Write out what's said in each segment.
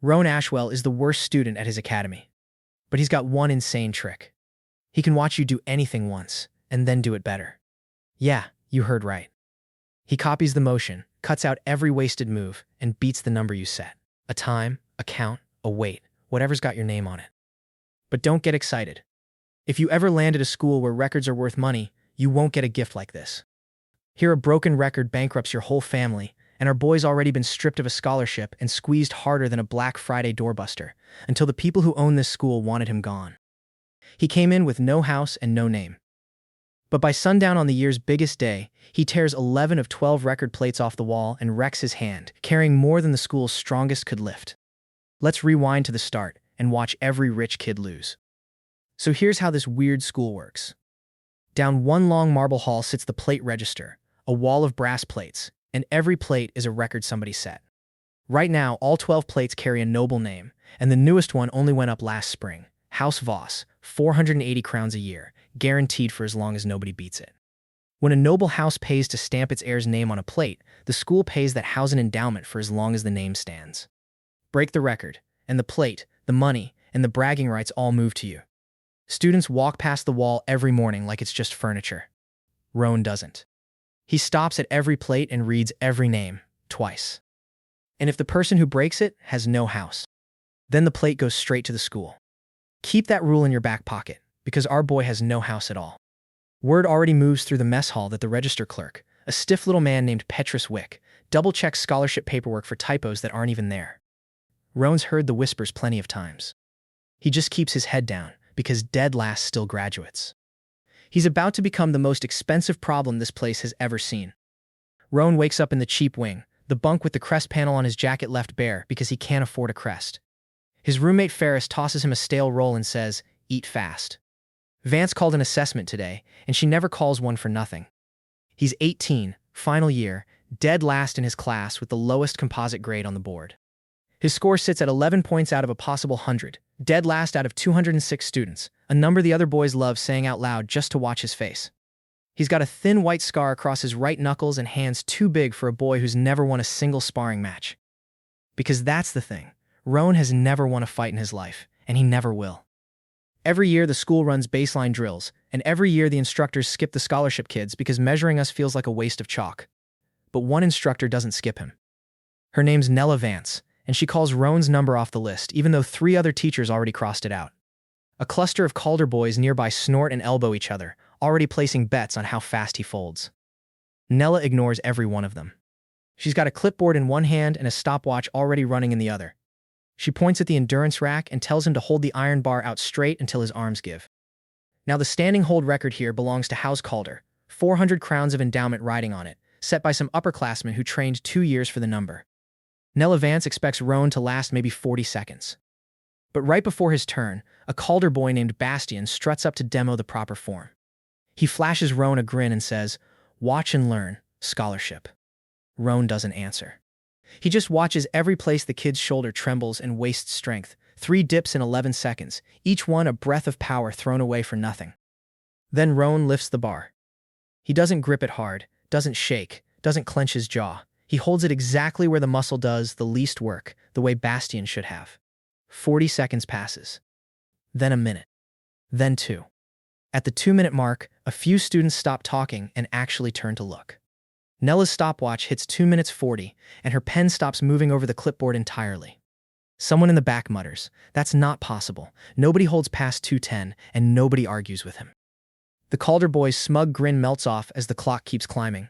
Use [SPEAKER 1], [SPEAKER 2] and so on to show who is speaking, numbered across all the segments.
[SPEAKER 1] Roan Ashwell is the worst student at his academy. But he's got one insane trick. He can watch you do anything once, and then do it better. Yeah, you heard right. He copies the motion, cuts out every wasted move, and beats the number you set. A time, a count, a weight, whatever's got your name on it. But don't get excited. If you ever land at a school where records are worth money, you won't get a gift like this. Here a broken record bankrupts your whole family, and our boy's already been stripped of a scholarship and squeezed harder than a Black Friday doorbuster, until the people who own this school wanted him gone. He came in with no house and no name. But by sundown on the year's biggest day, he tears 11 of 12 record plates off the wall and wrecks his hand, carrying more than the school's strongest could lift. Let's rewind to the start and watch every rich kid lose. So here's how this weird school works. Down one long marble hall sits the plate register, a wall of brass plates, and every plate is a record somebody set. Right now, all 12 plates carry a noble name, and the newest one only went up last spring. House Voss, 480 crowns a year, guaranteed for as long as nobody beats it. When a noble house pays to stamp its heir's name on a plate, the school pays that house an endowment for as long as the name stands. Break the record, and the plate, the money, and the bragging rights all move to you. Students walk past the wall every morning like it's just furniture. Roan doesn't. He stops at every plate and reads every name, twice. And if the person who breaks it has no house, then the plate goes straight to the school. Keep that rule in your back pocket, because our boy has no house at all. Word already moves through the mess hall that the register clerk, a stiff little man named Petrus Wick, double-checks scholarship paperwork for typos that aren't even there. Roan's heard the whispers plenty of times. He just keeps his head down, because dead last still graduates. He's about to become the most expensive problem this place has ever seen. Roan wakes up in the cheap wing, the bunk with the crest panel on his jacket left bare because he can't afford a crest. His roommate Ferris tosses him a stale roll and says, "Eat fast." Vance called an assessment today, and she never calls one for nothing. He's 18, final year, dead last in his class with the lowest composite grade on the board. His score sits at 11 points out of a possible 100, dead last out of 206 students, a number the other boys love saying out loud just to watch his face. He's got a thin white scar across his right knuckles and hands too big for a boy who's never won a single sparring match. Because that's the thing. Roan has never won a fight in his life, and he never will. Every year the school runs baseline drills, and every year the instructors skip the scholarship kids because measuring us feels like a waste of chalk. But one instructor doesn't skip him. Her name's Nella Vance, and she calls Roan's number off the list, even though 3 other teachers already crossed it out. A cluster of Calder boys nearby snort and elbow each other, already placing bets on how fast he folds. Nella ignores every one of them. She's got a clipboard in one hand and a stopwatch already running in the other. She points at the endurance rack and tells him to hold the iron bar out straight until his arms give. Now the standing hold record here belongs to House Calder, 400 crowns of endowment riding on it, set by some upperclassmen who trained 2 years for the number. Nella Vance expects Roan to last maybe 40 seconds. But right before his turn, a Calder boy named Bastian struts up to demo the proper form. He flashes Roan a grin and says, "Watch and learn, scholarship." Roan doesn't answer. He just watches every place the kid's shoulder trembles and wastes strength, 3 dips in 11 seconds, each one a breath of power thrown away for nothing. Then Roan lifts the bar. He doesn't grip it hard, doesn't shake, doesn't clench his jaw. He holds it exactly where the muscle does the least work, the way Bastian should have. 40 seconds passes. Then a minute. Then 2. At the 2-minute mark, a few students stop talking and actually turn to look. Nella's stopwatch hits 2 minutes 40, and her pen stops moving over the clipboard entirely. Someone in the back mutters, "That's not possible. Nobody holds past 2:10, and nobody argues with him." The Calder boy's smug grin melts off as the clock keeps climbing.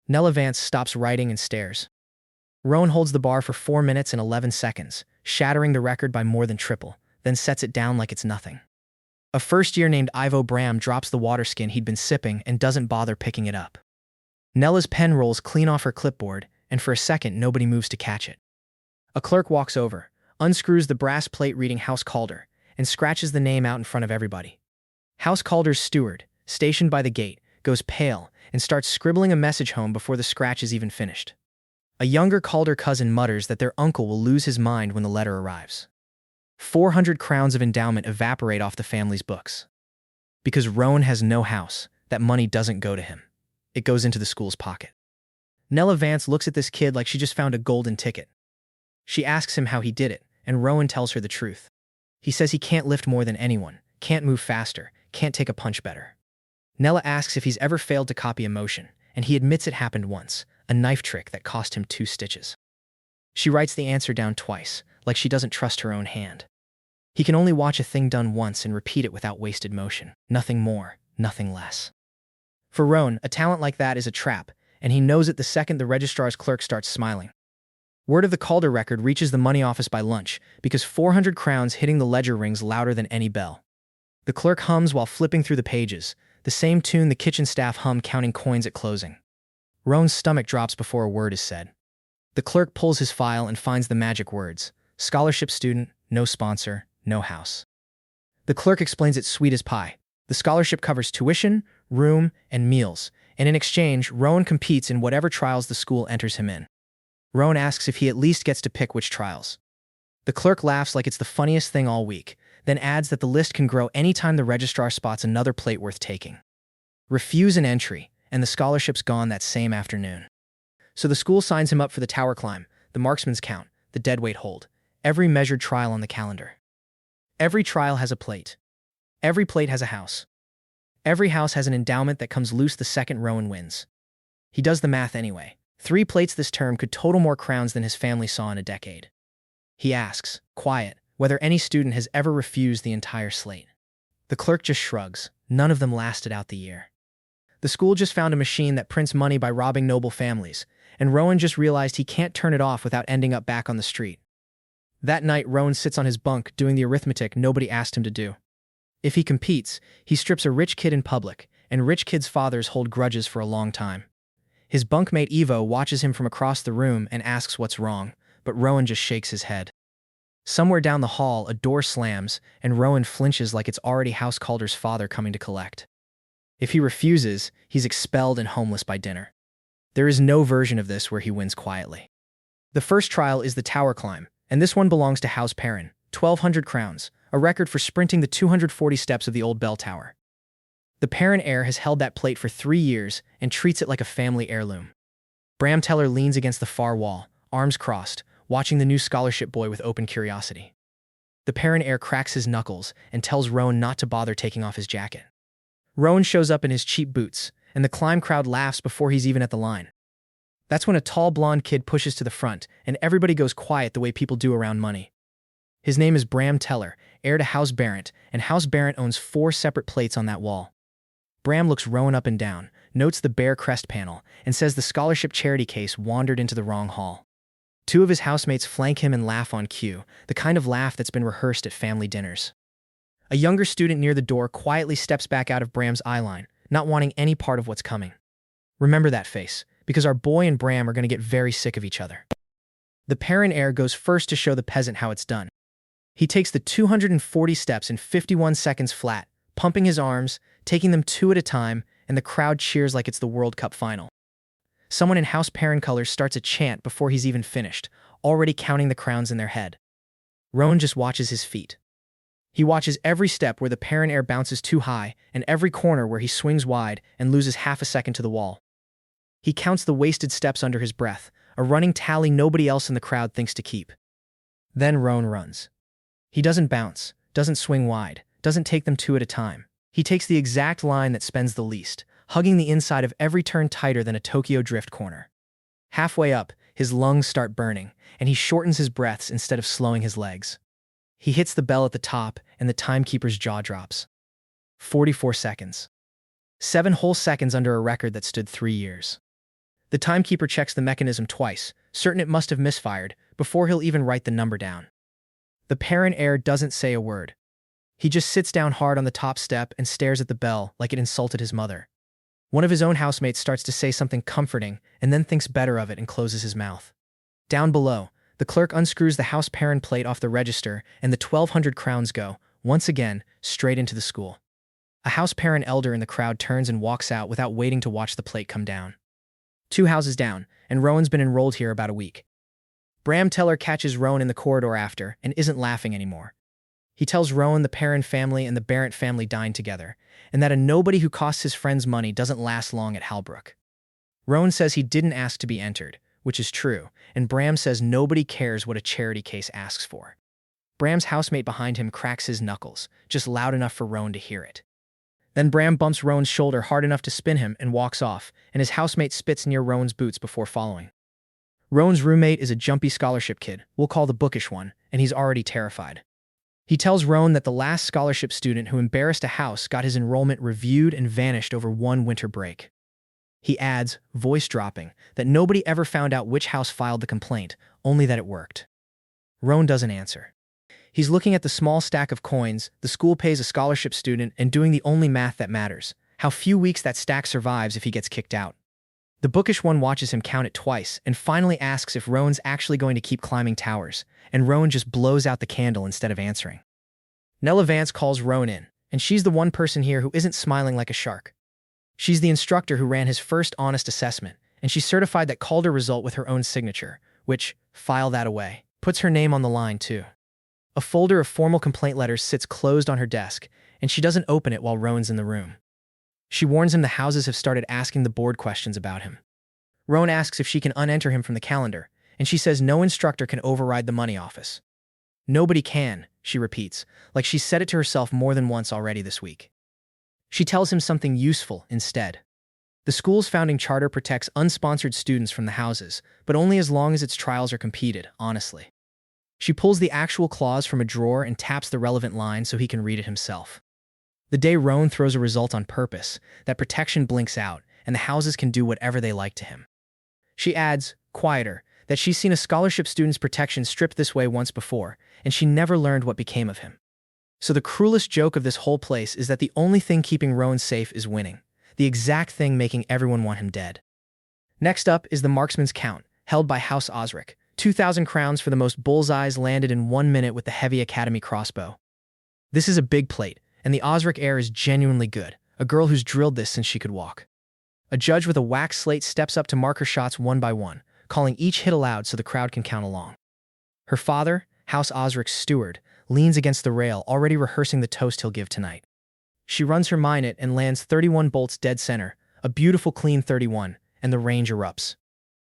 [SPEAKER 1] Nella Vance stops writing and stares. Roan holds the bar for 4 minutes and 11 seconds, shattering the record by more than triple, then sets it down like it's nothing. A first-year named Ivo Bram drops the water skin he'd been sipping and doesn't bother picking it up. Nella's pen rolls clean off her clipboard, and for a second nobody moves to catch it. A clerk walks over, unscrews the brass plate reading House Calder, and scratches the name out in front of everybody. House Calder's steward, stationed by the gate, goes pale and starts scribbling a message home before the scratch is even finished. A younger Calder cousin mutters that their uncle will lose his mind when the letter arrives. 400 crowns of endowment evaporate off the family's books. Because Roan has no house, that money doesn't go to him. It goes into the school's pocket. Nella Vance looks at this kid like she just found a golden ticket. She asks him how he did it, and Rowan tells her the truth. He says he can't lift more than anyone, can't move faster, can't take a punch better. Nella asks if he's ever failed to copy a motion, and he admits it happened once, a knife trick that cost him 2 stitches. She writes the answer down twice, like she doesn't trust her own hand. He can only watch a thing done once and repeat it without wasted motion. Nothing more, nothing less. For Rowan, a talent like that is a trap, and he knows it the second the registrar's clerk starts smiling. Word of the Calder record reaches the money office by lunch, because 400 crowns hitting the ledger rings louder than any bell. The clerk hums while flipping through the pages, the same tune the kitchen staff hum counting coins at closing. Rowan's stomach drops before a word is said. The clerk pulls his file and finds the magic words: scholarship student, no sponsor, no house. The clerk explains it sweet as pie. The scholarship covers tuition, room, and meals, and in exchange, Rowan competes in whatever trials the school enters him in. Rowan asks if he at least gets to pick which trials. The clerk laughs like it's the funniest thing all week, then adds that the list can grow anytime the registrar spots another plate worth taking. Refuse an entry, and the scholarship's gone that same afternoon. So the school signs him up for the tower climb, the marksman's count, the deadweight hold, every measured trial on the calendar. Every trial has a plate. Every plate has a house. Every house has an endowment that comes loose the second Rowan wins. He does the math anyway. 3 plates this term could total more crowns than his family saw in a decade. He asks, quiet, whether any student has ever refused the entire slate. The clerk just shrugs. None of them lasted out the year. The school just found a machine that prints money by robbing noble families, and Rowan just realized he can't turn it off without ending up back on the street. That night, Rowan sits on his bunk doing the arithmetic nobody asked him to do. If he competes, he strips a rich kid in public, and rich kids' fathers hold grudges for a long time. His bunkmate Evo watches him from across the room and asks what's wrong, but Rowan just shakes his head. Somewhere down the hall, a door slams, and Rowan flinches like it's already House Calder's father coming to collect. If he refuses, he's expelled and homeless by dinner. There is no version of this where he wins quietly. The first trial is the tower climb, and this one belongs to House Perrin, 1,200 crowns, a record for sprinting the 240 steps of the old bell tower. The Perrin heir has held that plate for 3 years and treats it like a family heirloom. Bram Teller leans against the far wall, arms crossed, watching the new scholarship boy with open curiosity. The Perrin heir cracks his knuckles and tells Rowan not to bother taking off his jacket. Rowan shows up in his cheap boots, and the climb crowd laughs before he's even at the line. That's when a tall blonde kid pushes to the front, and everybody goes quiet the way people do around money. His name is Bram Teller, heir to House Barrett, and House Barrett owns 4 separate plates on that wall. Bram looks Rowan up and down, notes the bear crest panel, and says the scholarship charity case wandered into the wrong hall. 2 of his housemates flank him and laugh on cue, the kind of laugh that's been rehearsed at family dinners. A younger student near the door quietly steps back out of Bram's eyeline, not wanting any part of what's coming. Remember that face, because our boy and Bram are going to get very sick of each other. The Perrin heir goes first to show the peasant how it's done. He takes the 240 steps in 51 seconds flat, pumping his arms, taking them 2 at a time, and the crowd cheers like it's the World Cup final. Someone in House Perrin colors starts a chant before he's even finished, already counting the crowns in their head. Rowan just watches his feet. He watches every step where the Perrin heir bounces too high, and every corner where he swings wide and loses half a second to the wall. He counts the wasted steps under his breath, a running tally nobody else in the crowd thinks to keep. Then Rowan runs. He doesn't bounce, doesn't swing wide, doesn't take them 2 at a time. He takes the exact line that spends the least, hugging the inside of every turn tighter than a Tokyo Drift corner. Halfway up, his lungs start burning, and he shortens his breaths instead of slowing his legs. He hits the bell at the top, and the timekeeper's jaw drops. 44 seconds. 7 whole seconds under a record that stood 3 years. The timekeeper checks the mechanism twice, certain it must have misfired, before he'll even write the number down. The Perrin heir doesn't say a word. He just sits down hard on the top step and stares at the bell like it insulted his mother. One of his own housemates starts to say something comforting and then thinks better of it and closes his mouth. Down below, the clerk unscrews the House Perrin plate off the register and the 1,200 crowns go, once again, straight into the school. A House Perrin elder in the crowd turns and walks out without waiting to watch the plate come down. 2 houses down, and Rowan's been enrolled here about a week. Bram Teller catches Rowan in the corridor after and isn't laughing anymore. He tells Rowan the Perrin family and the Barrett family dined together, and that a nobody who costs his friends money doesn't last long at Halbrook. Rowan says he didn't ask to be entered, which is true, and Bram says nobody cares what a charity case asks for. Bram's housemate behind him cracks his knuckles, just loud enough for Rowan to hear it. Then Bram bumps Rowan's shoulder hard enough to spin him and walks off, and his housemate spits near Rowan's boots before following. Rowan's roommate is a jumpy scholarship kid, we'll call the bookish one, and he's already terrified. He tells Rowan that the last scholarship student who embarrassed a house got his enrollment reviewed and vanished over one winter break. He adds, voice dropping, that nobody ever found out which house filed the complaint, only that it worked. Rowan doesn't answer. He's looking at the small stack of coins the school pays a scholarship student and doing the only math that matters, how few weeks that stack survives if he gets kicked out. The bookish one watches him count it twice and finally asks if Rowan's actually going to keep climbing towers, and Rowan just blows out the candle instead of answering. Nella Vance calls Rowan in, and she's the one person here who isn't smiling like a shark. She's the instructor who ran his first honest assessment, and she certified that Calder result with her own signature, which, file that away, puts her name on the line too. A folder of formal complaint letters sits closed on her desk, and she doesn't open it while Rowan's in the room. She warns him the houses have started asking the board questions about him. Rowan asks if she can unenter him from the calendar, and she says no instructor can override the money office. Nobody can, she repeats, like she's said it to herself more than once already this week. She tells him something useful instead. The school's founding charter protects unsponsored students from the houses, but only as long as its trials are competed, honestly. She pulls the actual clause from a drawer and taps the relevant line so he can read it himself. The day Rowan throws a result on purpose, that protection blinks out, and the houses can do whatever they like to him. She adds, quieter, that she's seen a scholarship student's protection stripped this way once before, and she never learned what became of him. So the cruelest joke of this whole place is that the only thing keeping Rowan safe is winning, the exact thing making everyone want him dead. Next up is the marksman's count, held by House Osric, 2,000 crowns for the most bullseyes landed in 1 minute with the heavy academy crossbow. This is a big plate, and the Osric heir is genuinely good, a girl who's drilled this since she could walk. A judge with a wax slate steps up to mark her shots one by one, calling each hit aloud so the crowd can count along. Her father, House Osric's steward, leans against the rail, already rehearsing the toast he'll give tonight. She runs her minute and lands 31 bolts dead center, a beautiful clean 31, and the range erupts.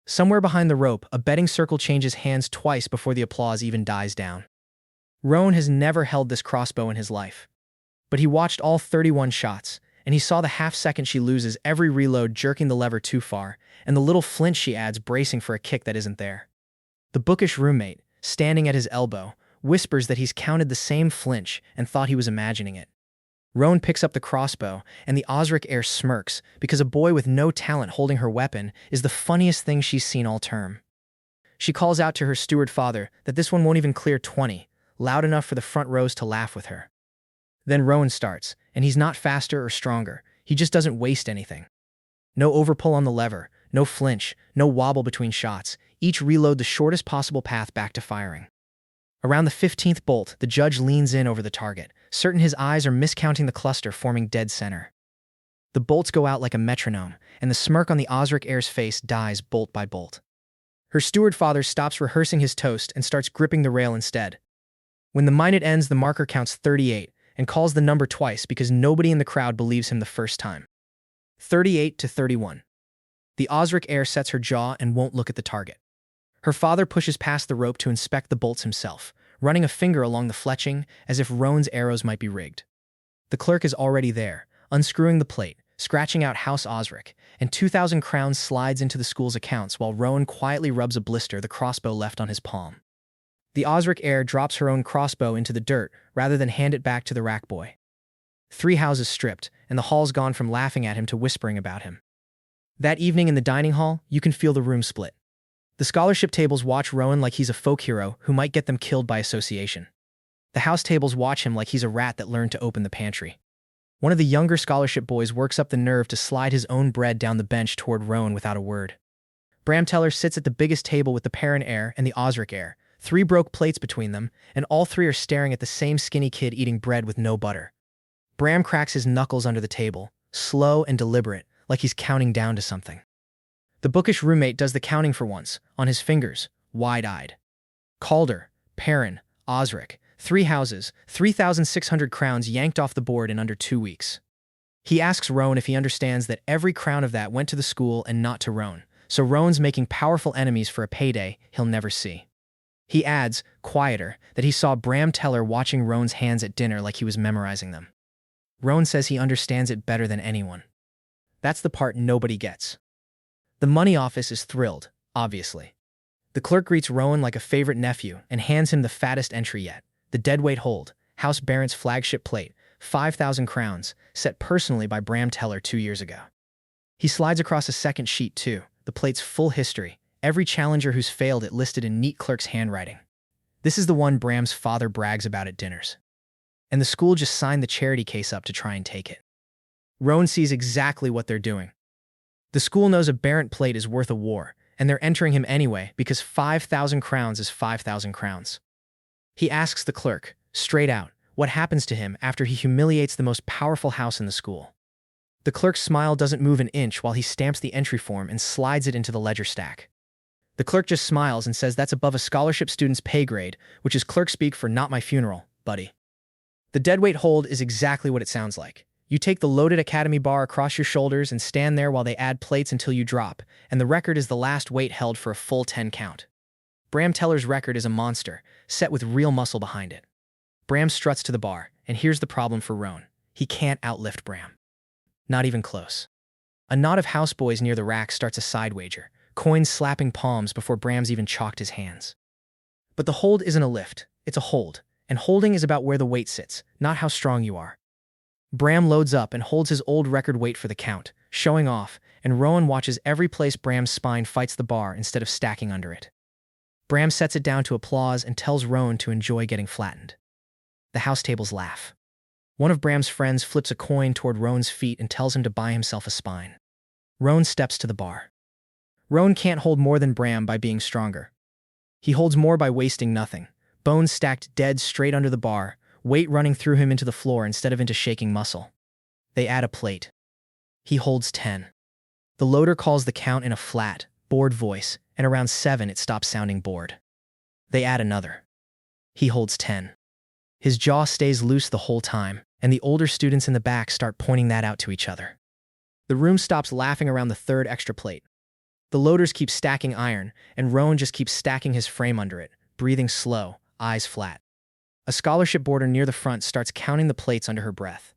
[SPEAKER 1] Somewhere behind the rope, a betting circle changes hands twice before the applause even dies down. Rowan has never held this crossbow in his life. But he watched all 31 shots, and he saw the half-second she loses every reload jerking the lever too far, and the little flinch she adds bracing for a kick that isn't there. The bookish roommate, standing at his elbow, whispers that he's counted the same flinch and thought he was imagining it. Rowan picks up the crossbow, and the Osric heir smirks because a boy with no talent holding her weapon is the funniest thing she's seen all term. She calls out to her steward father that this one won't even clear 20, loud enough for the front rows to laugh with her. Then Rowan starts, and he's not faster or stronger, he just doesn't waste anything. No overpull on the lever, no flinch, no wobble between shots, each reload the shortest possible path back to firing. Around the 15th bolt, the judge leans in over the target, certain his eyes are miscounting the cluster forming dead center. The bolts go out like a metronome, and the smirk on the Osric heir's face dies bolt by bolt. Her steward father stops rehearsing his toast and starts gripping the rail instead. When the minute ends, the marker counts 38 and calls the number twice because nobody in the crowd believes him the first time. 38 to 31. The Osric heir sets her jaw and won't look at the target. Her father pushes past the rope to inspect the bolts himself, running a finger along the fletching as if Rowan's arrows might be rigged. The clerk is already there, unscrewing the plate, scratching out House Osric, and 2,000 crowns slides into the school's accounts while Rowan quietly rubs a blister the crossbow left on his palm. The Osric heir drops her own crossbow into the dirt rather than hand it back to the rack boy. 3 houses stripped, and the hall's gone from laughing at him to whispering about him. That evening in the dining hall, you can feel the room split. The scholarship tables watch Rowan like he's a folk hero who might get them killed by association. The house tables watch him like he's a rat that learned to open the pantry. One of the younger scholarship boys works up the nerve to slide his own bread down the bench toward Rowan without a word. Bram Teller sits at the biggest table with the Perrin heir and the Osric heir, 3 broke plates between them, and all 3 are staring at the same skinny kid eating bread with no butter. Bram cracks his knuckles under the table, slow and deliberate, like he's counting down to something. The bookish roommate does the counting for once, on his fingers, wide-eyed. Calder, Perrin, Osric, 3 houses, 3,600 crowns yanked off the board in under 2 weeks. He asks Rowan if he understands that every crown of that went to the school and not to Rowan, so Rowan's making powerful enemies for a payday he'll never see. He adds, quieter, that he saw Bram Teller watching Rowan's hands at dinner like he was memorizing them. Rowan says he understands it better than anyone. That's the part nobody gets. The money office is thrilled, obviously. The clerk greets Rowan like a favorite nephew and hands him the fattest entry yet, the deadweight hold, House Barrett's flagship plate, 5,000 crowns, set personally by Bram Teller 2 years ago. He slides across a second sheet too, the plate's full history, every challenger who's failed it listed in neat clerk's handwriting. This is the one Bram's father brags about at dinners. And the school just signed the charity case up to try and take it. Rowan sees exactly what they're doing. The school knows a Barrett plate is worth a war, and they're entering him anyway because 5,000 crowns is 5,000 crowns. He asks the clerk, straight out, what happens to him after he humiliates the most powerful house in the school. The clerk's smile doesn't move an inch while he stamps the entry form and slides it into the ledger stack. The clerk just smiles and says that's above a scholarship student's pay grade, which is clerk speak for not my funeral, buddy. The deadweight hold is exactly what it sounds like. You take the loaded academy bar across your shoulders and stand there while they add plates until you drop, and the record is the last weight held for a full 10 count. Bram Teller's record is a monster, set with real muscle behind it. Bram struts to the bar, and here's the problem for Rowan. He can't outlift Bram. Not even close. A knot of houseboys near the rack starts a side wager, coins slapping palms before Bram's even chalked his hands. But the hold isn't a lift, it's a hold, and holding is about where the weight sits, not how strong you are. Bram loads up and holds his old record weight for the count, showing off, and Rowan watches every place Bram's spine fights the bar instead of stacking under it. Bram sets it down to applause and tells Rowan to enjoy getting flattened. The house tables laugh. One of Bram's friends flips a coin toward Rowan's feet and tells him to buy himself a spine. Rowan steps to the bar. Rowan can't hold more than Bram by being stronger. He holds more by wasting nothing, bones stacked dead straight under the bar, weight running through him into the floor instead of into shaking muscle. They add a plate. He holds 10. The loader calls the count in a flat, bored voice, and around 7 it stops sounding bored. They add another. He holds 10. His jaw stays loose the whole time, and the older students in the back start pointing that out to each other. The room stops laughing around the third extra plate. The loaders keep stacking iron, and Rowan just keeps stacking his frame under it, breathing slow, eyes flat. A scholarship boarder near the front starts counting the plates under her breath.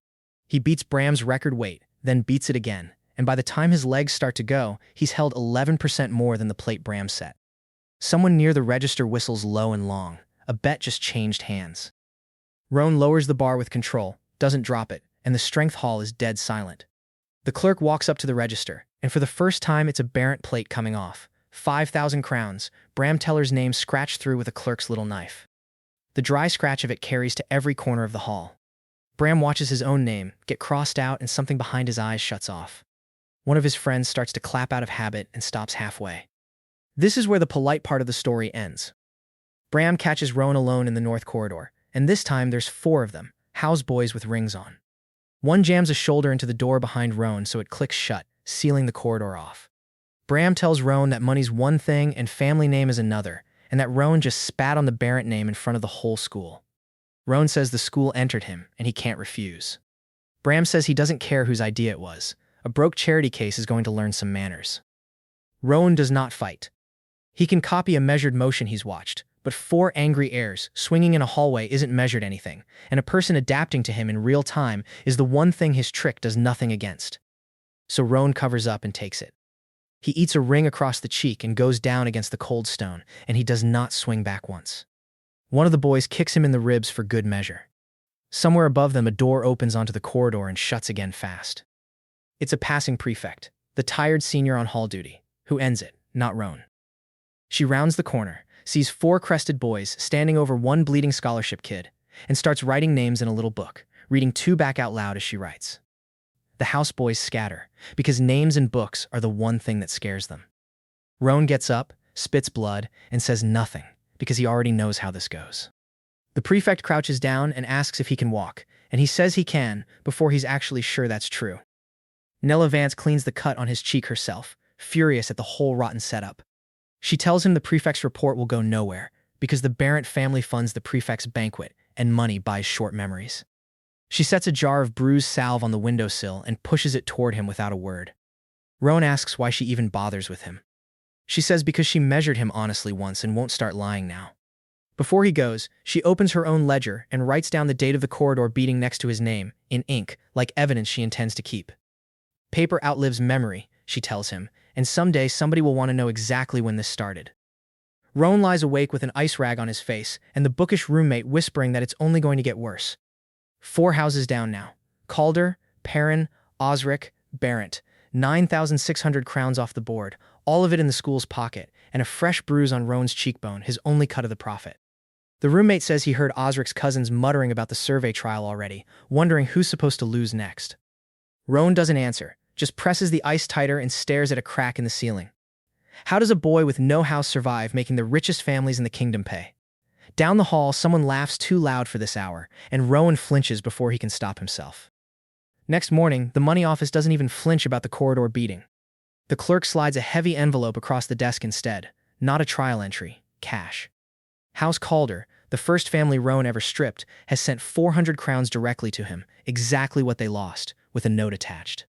[SPEAKER 1] He beats Bram's record weight, then beats it again, and by the time his legs start to go, he's held 11% more than the plate Bram set. Someone near the register whistles low and long. A bet just changed hands. Rowan lowers the bar with control, doesn't drop it, and the strength hall is dead silent. The clerk walks up to the register, and for the first time it's a Barrett plate coming off. 5,000 crowns, Bram Teller's name scratched through with a clerk's little knife. The dry scratch of it carries to every corner of the hall. Bram watches his own name get crossed out and something behind his eyes shuts off. One of his friends starts to clap out of habit and stops halfway. This is where the polite part of the story ends. Bram catches Rowan alone in the north corridor, and this time there's 4 of them, houseboys with rings on. One jams a shoulder into the door behind Rowan so it clicks shut, sealing the corridor off. Bram tells Rowan that money's one thing and family name is another, and that Rowan just spat on the Barrett name in front of the whole school. Rowan says the school entered him, and he can't refuse. Bram says he doesn't care whose idea it was. A broke charity case is going to learn some manners. Rowan does not fight. He can copy a measured motion he's watched, but 4 angry airs swinging in a hallway isn't measured anything, and a person adapting to him in real time is the one thing his trick does nothing against. So Rowan covers up and takes it. He eats a ring across the cheek and goes down against the cold stone, and he does not swing back once. One of the boys kicks him in the ribs for good measure. Somewhere above them, a door opens onto the corridor and shuts again fast. It's a passing prefect, the tired senior on hall duty, who ends it, not Rowan. She rounds the corner, sees 4 crested boys standing over one bleeding scholarship kid, and starts writing names in a little book, reading 2 back out loud as she writes. The houseboys scatter, because names and books are the one thing that scares them. Rowan gets up, spits blood, and says nothing, because he already knows how this goes. The prefect crouches down and asks if he can walk, and he says he can, before he's actually sure that's true. Nella Vance cleans the cut on his cheek herself, furious at the whole rotten setup. She tells him the prefect's report will go nowhere, because the Barrett family funds the prefect's banquet, and money buys short memories. She sets a jar of bruised salve on the windowsill and pushes it toward him without a word. Rowan asks why she even bothers with him. She says because she measured him honestly once and won't start lying now. Before he goes, she opens her own ledger and writes down the date of the corridor beating next to his name, in ink, like evidence she intends to keep. Paper outlives memory, she tells him, and someday somebody will want to know exactly when this started. Roan lies awake with an ice rag on his face and the bookish roommate whispering that it's only going to get worse. 4 houses down now. Calder, Perrin, Osric, Barrett. 9,600 crowns off the board, all of it in the school's pocket, and a fresh bruise on Roan's cheekbone, his only cut of the profit. The roommate says he heard Osric's cousins muttering about the survey trial already, wondering who's supposed to lose next. Roan doesn't answer, just presses the ice tighter and stares at a crack in the ceiling. How does a boy with no house survive making the richest families in the kingdom pay? Down the hall, someone laughs too loud for this hour, and Roan flinches before he can stop himself. Next morning, the money office doesn't even flinch about the corridor beating. The clerk slides a heavy envelope across the desk instead, not a trial entry, cash. House Calder, the first family Roan ever stripped, has sent 400 crowns directly to him, exactly what they lost, with a note attached.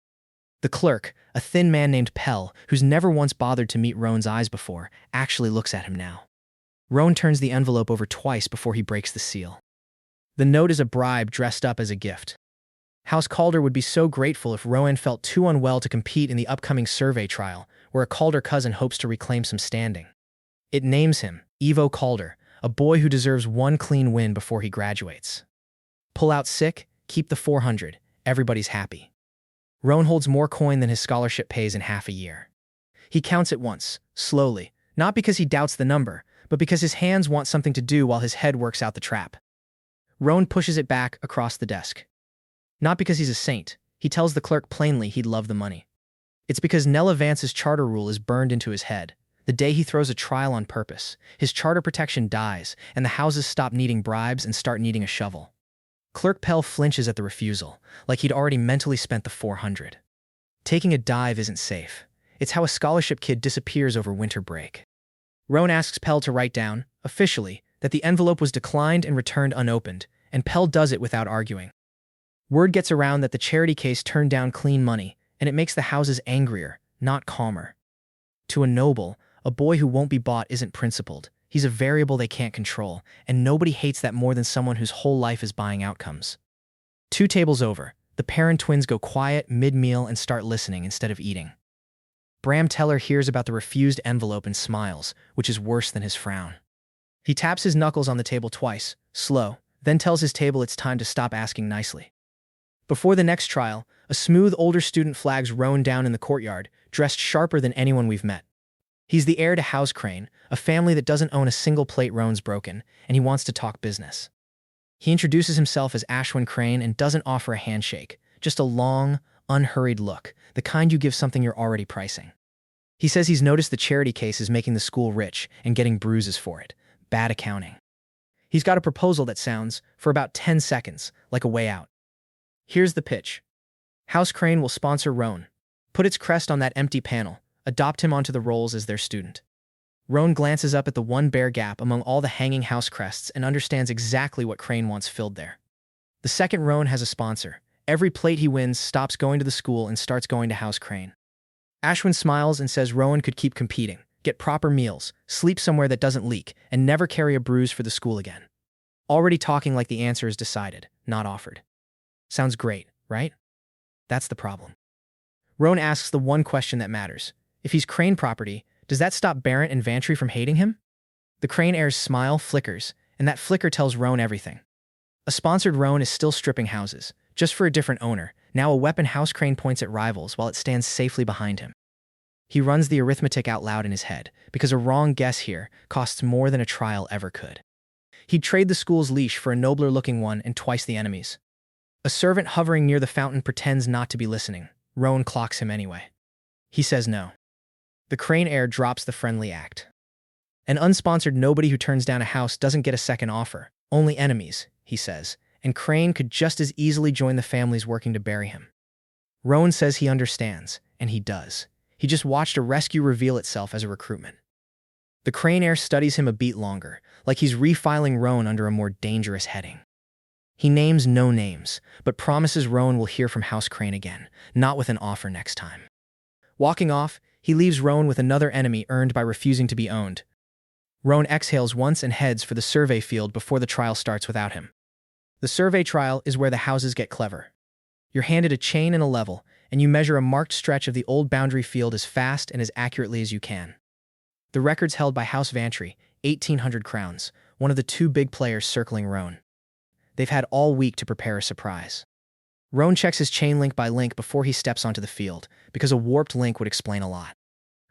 [SPEAKER 1] The clerk, a thin man named Pell, who's never once bothered to meet Roan's eyes before, actually looks at him now. Roan turns the envelope over twice before he breaks the seal. The note is a bribe dressed up as a gift. House Calder would be so grateful if Roan felt too unwell to compete in the upcoming survey trial, where a Calder cousin hopes to reclaim some standing. It names him, Ivo Calder, a boy who deserves one clean win before he graduates. Pull out sick, keep the 400, everybody's happy. Roan holds more coin than his scholarship pays in half a year. He counts it once, slowly, not because he doubts the number, but because his hands want something to do while his head works out the trap. Roan pushes it back across the desk. Not because he's a saint, he tells the clerk plainly he'd love the money. It's because Nella Vance's charter rule is burned into his head. The day he throws a trial on purpose, his charter protection dies, and the houses stop needing bribes and start needing a shovel. Clerk Pell flinches at the refusal, like he'd already mentally spent the 400. Taking a dive isn't safe. It's how a scholarship kid disappears over winter break. Roan asks Pell to write down, officially, that the envelope was declined and returned unopened, and Pell does it without arguing. Word gets around that the charity case turned down clean money, and it makes the houses angrier, not calmer. To a noble, a boy who won't be bought isn't principled. He's a variable they can't control, and nobody hates that more than someone whose whole life is buying outcomes. 2 tables over, the Perrin twins go quiet mid-meal and start listening instead of eating. Bram Teller hears about the refused envelope and smiles, which is worse than his frown. He taps his knuckles on the table twice, slow, then tells his table it's time to stop asking nicely. Before the next trial, a smooth older student flags Roan down in the courtyard, dressed sharper than anyone we've met. He's the heir to House Crane, a family that doesn't own a single plate Roan's broken, and he wants to talk business. He introduces himself as Ashwin Crane and doesn't offer a handshake, just a long, unhurried look, the kind you give something you're already pricing. He says he's noticed the charity case is making the school rich and getting bruises for it. Bad accounting. He's got a proposal that sounds, for about 10 seconds, like a way out. Here's the pitch. House Crane will sponsor Roan, put its crest on that empty panel, adopt him onto the rolls as their student. Roan glances up at the one bare gap among all the hanging house crests and understands exactly what Crane wants filled there. The second Roan has a sponsor. Every plate he wins stops going to the school and starts going to House Crane. Ashwin smiles and says Roan could keep competing, get proper meals, sleep somewhere that doesn't leak, and never carry a bruise for the school again. Already talking like the answer is decided, not offered. Sounds great, right? That's the problem. Roan asks the one question that matters. If he's Crane property, does that stop Barrett and Vantry from hating him? The Crane heir's smile flickers, and that flicker tells Roan everything. A sponsored Roan is still stripping houses, just for a different owner. Now a weapon House Crane points at rivals while it stands safely behind him. He runs the arithmetic out loud in his head, because a wrong guess here costs more than a trial ever could. He'd trade the school's leash for a nobler-looking one and twice the enemy's. A servant hovering near the fountain pretends not to be listening. Roan clocks him anyway. He says no. The Crane heir drops the friendly act. An unsponsored nobody who turns down a house doesn't get a second offer. Only enemies, he says, and Crane could just as easily join the families working to bury him. Roan says he understands, and he does. He just watched a rescue reveal itself as a recruitment. The Crane heir studies him a beat longer, like he's refiling Roan under a more dangerous heading. He names no names, but promises Roan will hear from House Crane again, not with an offer next time. Walking off, he leaves Rowan with another enemy earned by refusing to be owned. Rowan exhales once and heads for the survey field before the trial starts without him. The survey trial is where the houses get clever. You're handed a chain and a level, and you measure a marked stretch of the old boundary field as fast and as accurately as you can. The record's held by House Vantry, 1,800 crowns, one of the two big players circling Rowan. They've had all week to prepare a surprise. Rowan checks his chain link by link before he steps onto the field, because a warped link would explain a lot.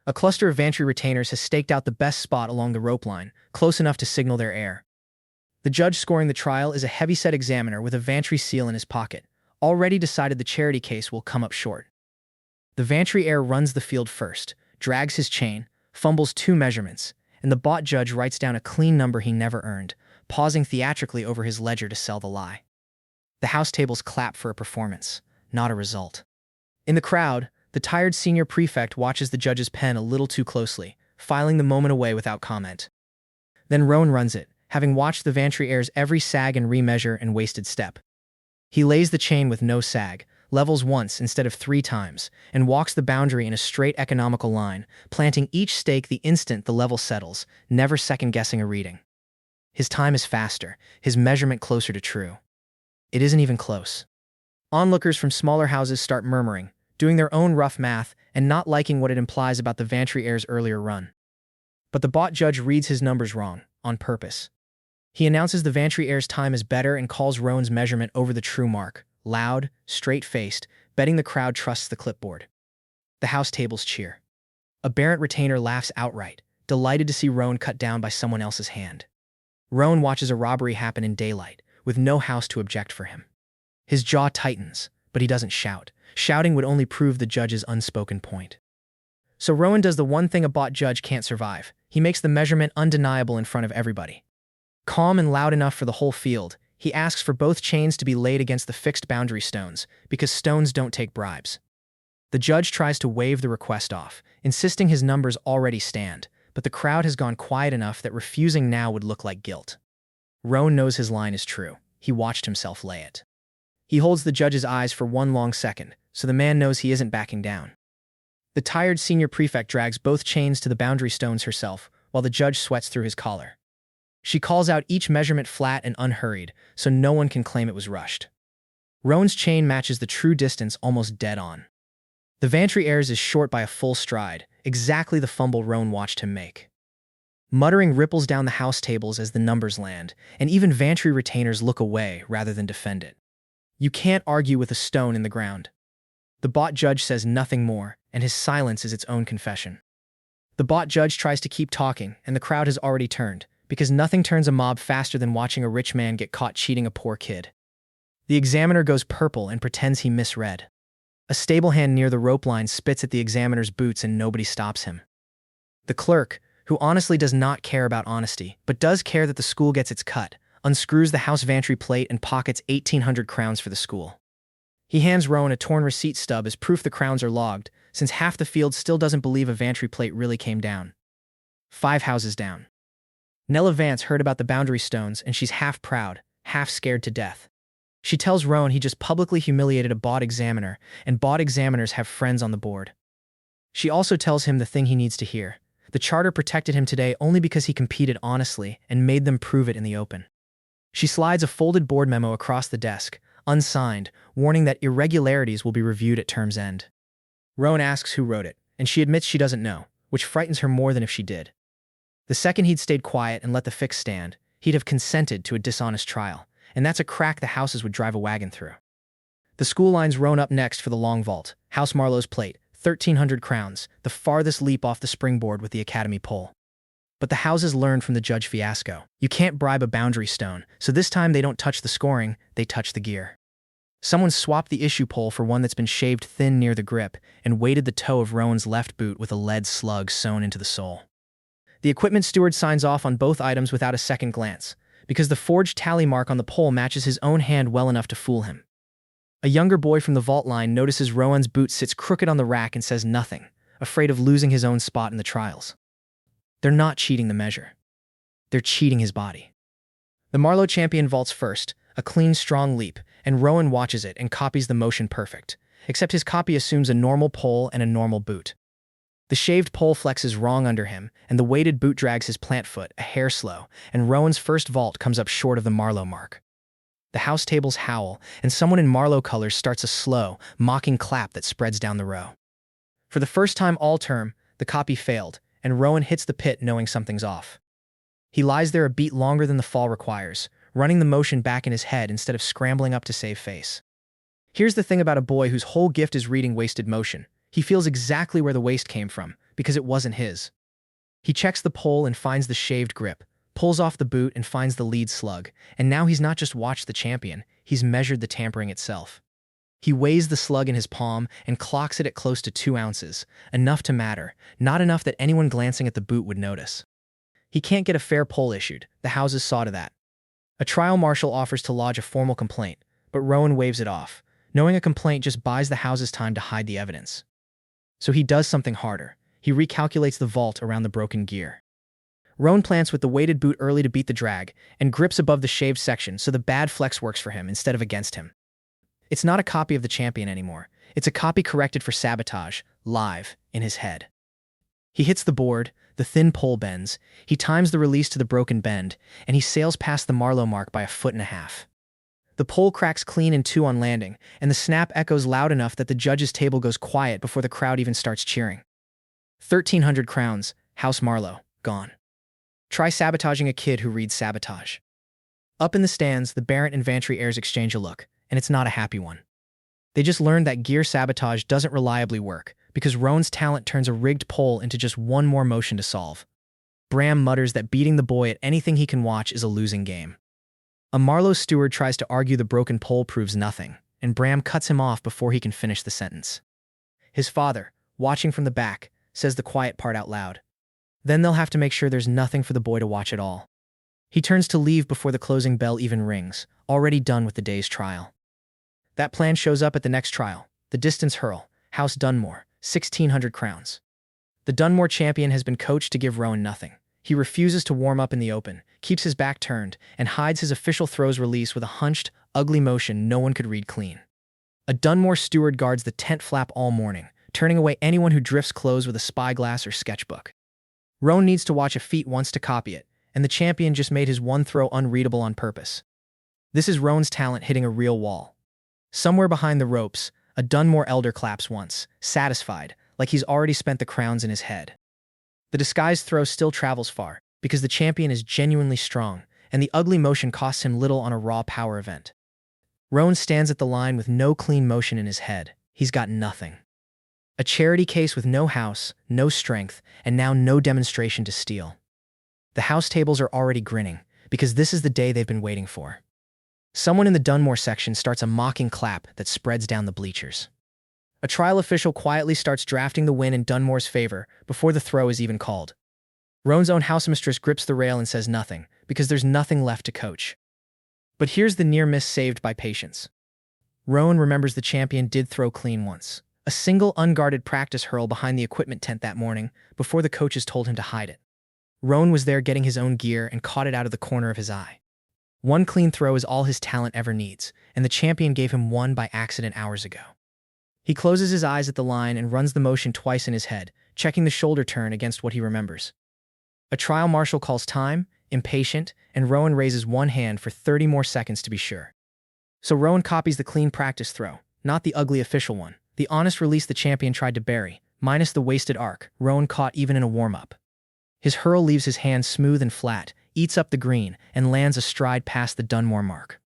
[SPEAKER 1] A cluster of Vantry retainers has staked out the best spot along the rope line, close enough to signal their heir. The judge scoring the trial is a heavyset examiner with a Vantry seal in his pocket, already decided the charity case will come up short. The Vantry heir runs the field first, drags his chain, fumbles 2 measurements, and the bought judge writes down a clean number he never earned, pausing theatrically over his ledger to sell the lie. The house tables clap for a performance, not a result. In the crowd, the tired senior prefect watches the judge's pen a little too closely, filing the moment away without comment. Then Rowan runs it, having watched the Vantry heir's every sag and remeasure and wasted step. He lays the chain with no sag, levels once instead of 3 times, and walks the boundary in a straight economical line, planting each stake the instant the level settles, never second-guessing a reading. His time is faster, his measurement closer to true. It isn't even close. Onlookers from smaller houses start murmuring, doing their own rough math and not liking what it implies about the Vantry heir's earlier run. But the bought judge reads his numbers wrong, on purpose. He announces the Vantry heir's time is better and calls Rowan's measurement over the true mark, loud, straight-faced, betting the crowd trusts the clipboard. The house tables cheer. A Barrett retainer laughs outright, delighted to see Rowan cut down by someone else's hand. Rowan watches a robbery happen in daylight, with no house to object for him. His jaw tightens, but he doesn't shout. Shouting would only prove the judge's unspoken point. So Rowan does the one thing a bought judge can't survive. He makes the measurement undeniable in front of everybody. Calm and loud enough for the whole field, he asks for both chains to be laid against the fixed boundary stones, because stones don't take bribes. The judge tries to wave the request off, insisting his numbers already stand, but the crowd has gone quiet enough that refusing now would look like guilt. Rowan knows his line is true. He watched himself lay it. He holds the judge's eyes for one long second, so the man knows he isn't backing down. The tired senior prefect drags both chains to the boundary stones herself, while the judge sweats through his collar. She calls out each measurement flat and unhurried, so no one can claim it was rushed. Rowan's chain matches the true distance almost dead on. The Vantry heir's is short by a full stride, exactly the fumble Rowan watched him make. Muttering ripples down the house tables as the numbers land, and even Vantry retainers look away rather than defend it. You can't argue with a stone in the ground. The bought judge says nothing more, and his silence is its own confession. The bought judge tries to keep talking, and the crowd has already turned, because nothing turns a mob faster than watching a rich man get caught cheating a poor kid. The examiner goes purple and pretends he misread. A stable hand near the rope line spits at the examiner's boots and nobody stops him. The clerk, who honestly does not care about honesty, but does care that the school gets its cut, unscrews the House Vantry plate and pockets 1,800 crowns for the school. He hands Rowan a torn receipt stub as proof the crowns are logged, since half the field still doesn't believe a Vantry plate really came down. 5 houses down. Nella Vance heard about the boundary stones, and she's half proud, half scared to death. She tells Rowan he just publicly humiliated a bought examiner, and bought examiners have friends on the board. She also tells him the thing he needs to hear. The charter protected him today only because he competed honestly and made them prove it in the open. She slides a folded board memo across the desk, unsigned, warning that irregularities will be reviewed at term's end. Rowan asks who wrote it, and she admits she doesn't know, which frightens her more than if she did. The second he'd stayed quiet and let the fix stand, he'd have consented to a dishonest trial, and that's a crack the houses would drive a wagon through. The school lines Rowan up next for the long vault, House Marlowe's plate, 1,300 crowns, the farthest leap off the springboard with the academy pole. But the houses learned from the judge fiasco. You can't bribe a boundary stone, so this time they don't touch the scoring, they touch the gear. Someone swapped the issue pole for one that's been shaved thin near the grip and weighted the toe of Rowan's left boot with a lead slug sewn into the sole. The equipment steward signs off on both items without a second glance, because the forged tally mark on the pole matches his own hand well enough to fool him. A younger boy from the vault line notices Rowan's boot sits crooked on the rack and says nothing, afraid of losing his own spot in the trials. They're not cheating the measure. They're cheating his body. The Marlowe champion vaults first, a clean, strong leap, and Rowan watches it and copies the motion perfect, except his copy assumes a normal pole and a normal boot. The shaved pole flexes wrong under him, and the weighted boot drags his plant foot a hair slow, and Rowan's first vault comes up short of the Marlowe mark. The house tables howl, and someone in Marlowe colors starts a slow, mocking clap that spreads down the row. For the first time all term, the copy failed, and Rowan hits the pit knowing something's off. He lies there a beat longer than the fall requires, running the motion back in his head instead of scrambling up to save face. Here's the thing about a boy whose whole gift is reading wasted motion. He feels exactly where the waste came from, because it wasn't his. He checks the pole and finds the shaved grip, pulls off the boot and finds the lead slug, and now he's not just watched the champion, he's measured the tampering itself. He weighs the slug in his palm and clocks it at close to 2 ounces, enough to matter, not enough that anyone glancing at the boot would notice. He can't get a fair pole issued, the houses saw to that. A trial marshal offers to lodge a formal complaint, but Rowan waves it off, knowing a complaint just buys the houses time to hide the evidence. So he does something harder. He recalculates the vault around the broken gear. Rowan plants with the weighted boot early to beat the drag, and grips above the shaved section so the bad flex works for him instead of against him. It's not a copy of the champion anymore. It's a copy corrected for sabotage, live, in his head. He hits the board, the thin pole bends, he times the release to the broken bend, and he sails past the Marlowe mark by 1.5 feet. The pole cracks clean in 2 on landing, and the snap echoes loud enough that the judge's table goes quiet before the crowd even starts cheering. 1,300 crowns, House Marlowe, gone. Try sabotaging a kid who reads sabotage. Up in the stands, the Barrett and Vantry heirs exchange a look, and it's not a happy one. They just learned that gear sabotage doesn't reliably work, because Rowan's talent turns a rigged pole into just one more motion to solve. Bram mutters that beating the boy at anything he can watch is a losing game. A Marlowe steward tries to argue the broken pole proves nothing, and Bram cuts him off before he can finish the sentence. His father, watching from the back, says the quiet part out loud. Then they'll have to make sure there's nothing for the boy to watch at all. He turns to leave before the closing bell even rings, already done with the day's trial. That plan shows up at the next trial, the distance hurl, House Dunmore, 1,600 crowns. The Dunmore champion has been coached to give Rowan nothing. He refuses to warm up in the open, keeps his back turned, and hides his official throws release with a hunched, ugly motion no one could read clean. A Dunmore steward guards the tent flap all morning, turning away anyone who drifts close with a spyglass or sketchbook. Rowan needs to watch a feat once to copy it, and the champion just made his one throw unreadable on purpose. This is Rowan's talent hitting a real wall. Somewhere behind the ropes, a Dunmore elder claps once, satisfied, like he's already spent the crowns in his head. The disguised throw still travels far, because the champion is genuinely strong, and the ugly motion costs him little on a raw power event. Rowan stands at the line with no clean motion in his head. He's got nothing. A charity case with no house, no strength, and now no demonstration to steal. The house tables are already grinning, because this is the day they've been waiting for. Someone in the Dunmore section starts a mocking clap that spreads down the bleachers. A trial official quietly starts drafting the win in Dunmore's favor before the throw is even called. Rowan's own housemistress grips the rail and says nothing, because there's nothing left to coach. But here's the near miss saved by patience. Rowan remembers the champion did throw clean once. A single unguarded practice hurl behind the equipment tent that morning before the coaches told him to hide it. Rowan was there getting his own gear and caught it out of the corner of his eye. One clean throw is all his talent ever needs, and the champion gave him one by accident hours ago. He closes his eyes at the line and runs the motion twice in his head, checking the shoulder turn against what he remembers. A trial marshal calls time, impatient, and Rowan raises one hand for 30 more seconds to be sure. So Rowan copies the clean practice throw, not the ugly official one. The honest release the champion tried to bury, minus the wasted arc, Rowan caught even in a warm-up. His hurl leaves his hand smooth and flat, eats up the green, and lands a stride past the Dunmore mark.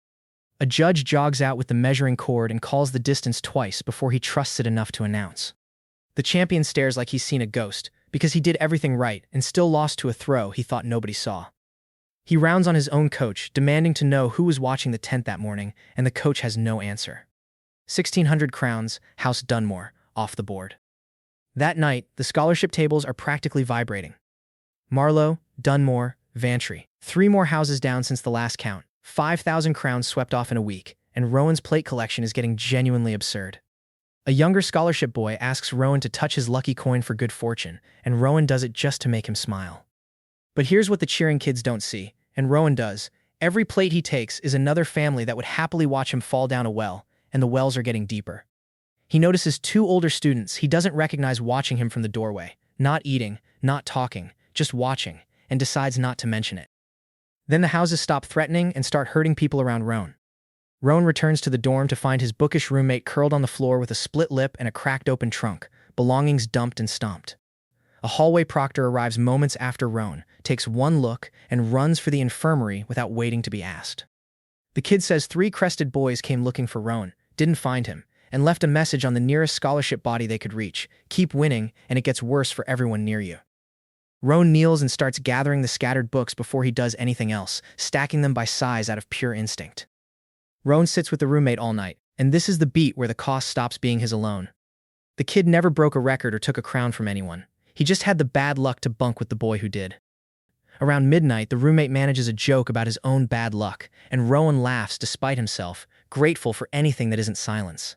[SPEAKER 1] A judge jogs out with the measuring cord and calls the distance twice before he trusts it enough to announce. The champion stares like he's seen a ghost, because he did everything right and still lost to a throw he thought nobody saw. He rounds on his own coach, demanding to know who was watching the tent that morning, and the coach has no answer. 1,600 crowns, House Dunmore, off the board. That night, the scholarship tables are practically vibrating. Marlowe, Dunmore, Vantry, 3 more houses down since the last count, 5,000 crowns swept off in a week, and Rowan's plate collection is getting genuinely absurd. A younger scholarship boy asks Rowan to touch his lucky coin for good fortune, and Rowan does it just to make him smile. But here's what the cheering kids don't see, and Rowan does. Every plate he takes is another family that would happily watch him fall down a well, and the wells are getting deeper. He notices 2 older students he doesn't recognize watching him from the doorway, not eating, not talking, just watching, and decides not to mention it. Then the houses stop threatening and start hurting people around Roan. Roan returns to the dorm to find his bookish roommate curled on the floor with a split lip and a cracked open trunk, belongings dumped and stomped. A hallway proctor arrives moments after Roan, takes one look, and runs for the infirmary without waiting to be asked. The kid says 3 crested boys came looking for Roan, didn't find him, and left a message on the nearest scholarship body they could reach: keep winning, and it gets worse for everyone near you. Roan kneels and starts gathering the scattered books before he does anything else, stacking them by size out of pure instinct. Roan sits with the roommate all night, and this is the beat where the cost stops being his alone. The kid never broke a record or took a crown from anyone. He just had the bad luck to bunk with the boy who did. Around midnight, the roommate manages a joke about his own bad luck, and Roan laughs despite himself, grateful for anything that isn't silence.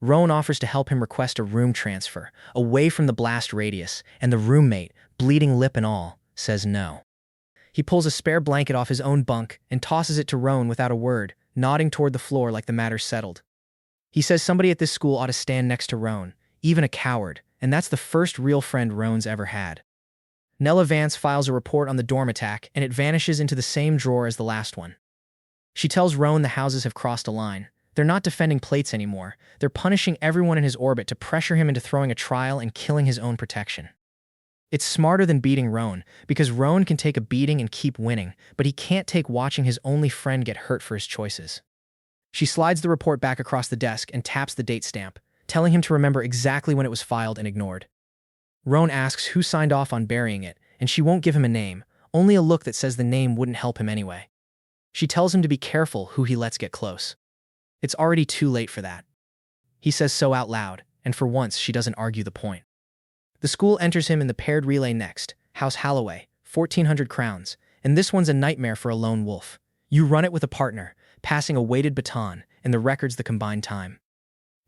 [SPEAKER 1] Roan offers to help him request a room transfer, away from the blast radius, and the roommate, bleeding lip and all, says no. He pulls a spare blanket off his own bunk and tosses it to Roan without a word, nodding toward the floor like the matter's settled. He says somebody at this school ought to stand next to Roan, even a coward, and that's the first real friend Roan's ever had. Nella Vance files a report on the dorm attack, and it vanishes into the same drawer as the last one. She tells Roan the houses have crossed a line. They're not defending plates anymore. They're punishing everyone in his orbit to pressure him into throwing a trial and killing his own protection. It's smarter than beating Roan, because Roan can take a beating and keep winning, but he can't take watching his only friend get hurt for his choices. She slides the report back across the desk and taps the date stamp, telling him to remember exactly when it was filed and ignored. Roan asks who signed off on burying it, and she won't give him a name, only a look that says the name wouldn't help him anyway. She tells him to be careful who he lets get close. It's already too late for that. He says so out loud, and for once she doesn't argue the point. The school enters him in the paired relay next, House Halloway, 1,400 crowns, and this one's a nightmare for a lone wolf. You run it with a partner, passing a weighted baton, and the record's the combined time.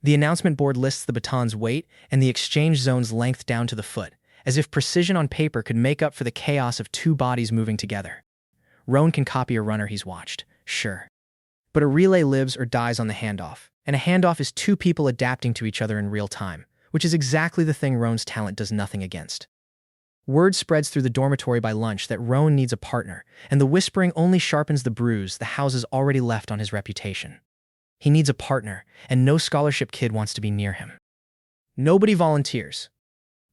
[SPEAKER 1] The announcement board lists the baton's weight and the exchange zone's length down to the foot, as if precision on paper could make up for the chaos of 2 bodies moving together. Roan can copy a runner he's watched, sure. But a relay lives or dies on the handoff, and a handoff is 2 people adapting to each other in real time, which is exactly the thing Roan's talent does nothing against. Word spreads through the dormitory by lunch that Roan needs a partner, and the whispering only sharpens the bruise the houses already left on his reputation. He needs a partner, and no scholarship kid wants to be near him. Nobody volunteers.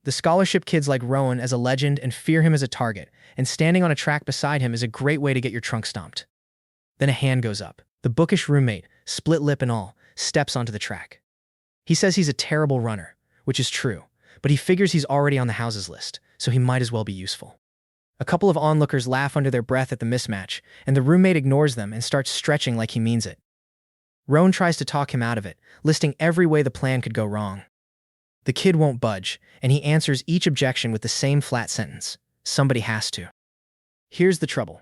[SPEAKER 1] The scholarship kids like Roan as a legend and fear him as a target, and standing on a track beside him is a great way to get your trunk stomped. Then a hand goes up. The bookish roommate, split lip and all, steps onto the track. He says he's a terrible runner, which is true, but he figures he's already on the houses list, so he might as well be useful. A couple of onlookers laugh under their breath at the mismatch, and the roommate ignores them and starts stretching like he means it. Roan tries to talk him out of it, listing every way the plan could go wrong. The kid won't budge, and he answers each objection with the same flat sentence: somebody has to. Here's the trouble.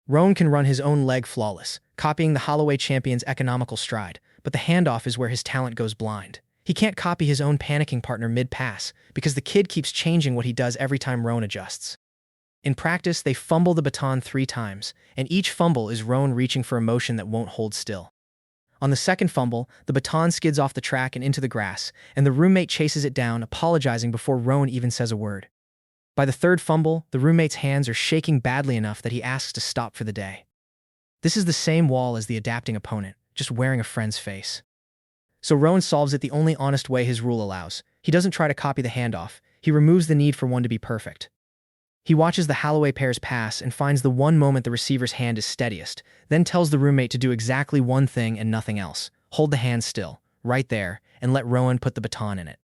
[SPEAKER 1] Roan can run his own leg flawless, copying the Holloway champion's economical stride, but the handoff is where his talent goes blind. He can't copy his own panicking partner mid-pass, because the kid keeps changing what he does every time Roan adjusts. In practice, they fumble the baton 3 times, and each fumble is Roan reaching for emotion that won't hold still. On the second fumble, the baton skids off the track and into the grass, and the roommate chases it down, apologizing before Roan even says a word. By the third fumble, the roommate's hands are shaking badly enough that he asks to stop for the day. This is the same wall as the adapting opponent, just wearing a friend's face. So Roan solves it the only honest way his rule allows. He doesn't try to copy the handoff. He removes the need for one to be perfect. He watches the Halloway pairs pass and finds the one moment the receiver's hand is steadiest, then tells the roommate to do exactly one thing and nothing else. Hold the hand still, right there, and let Roan put the baton in it.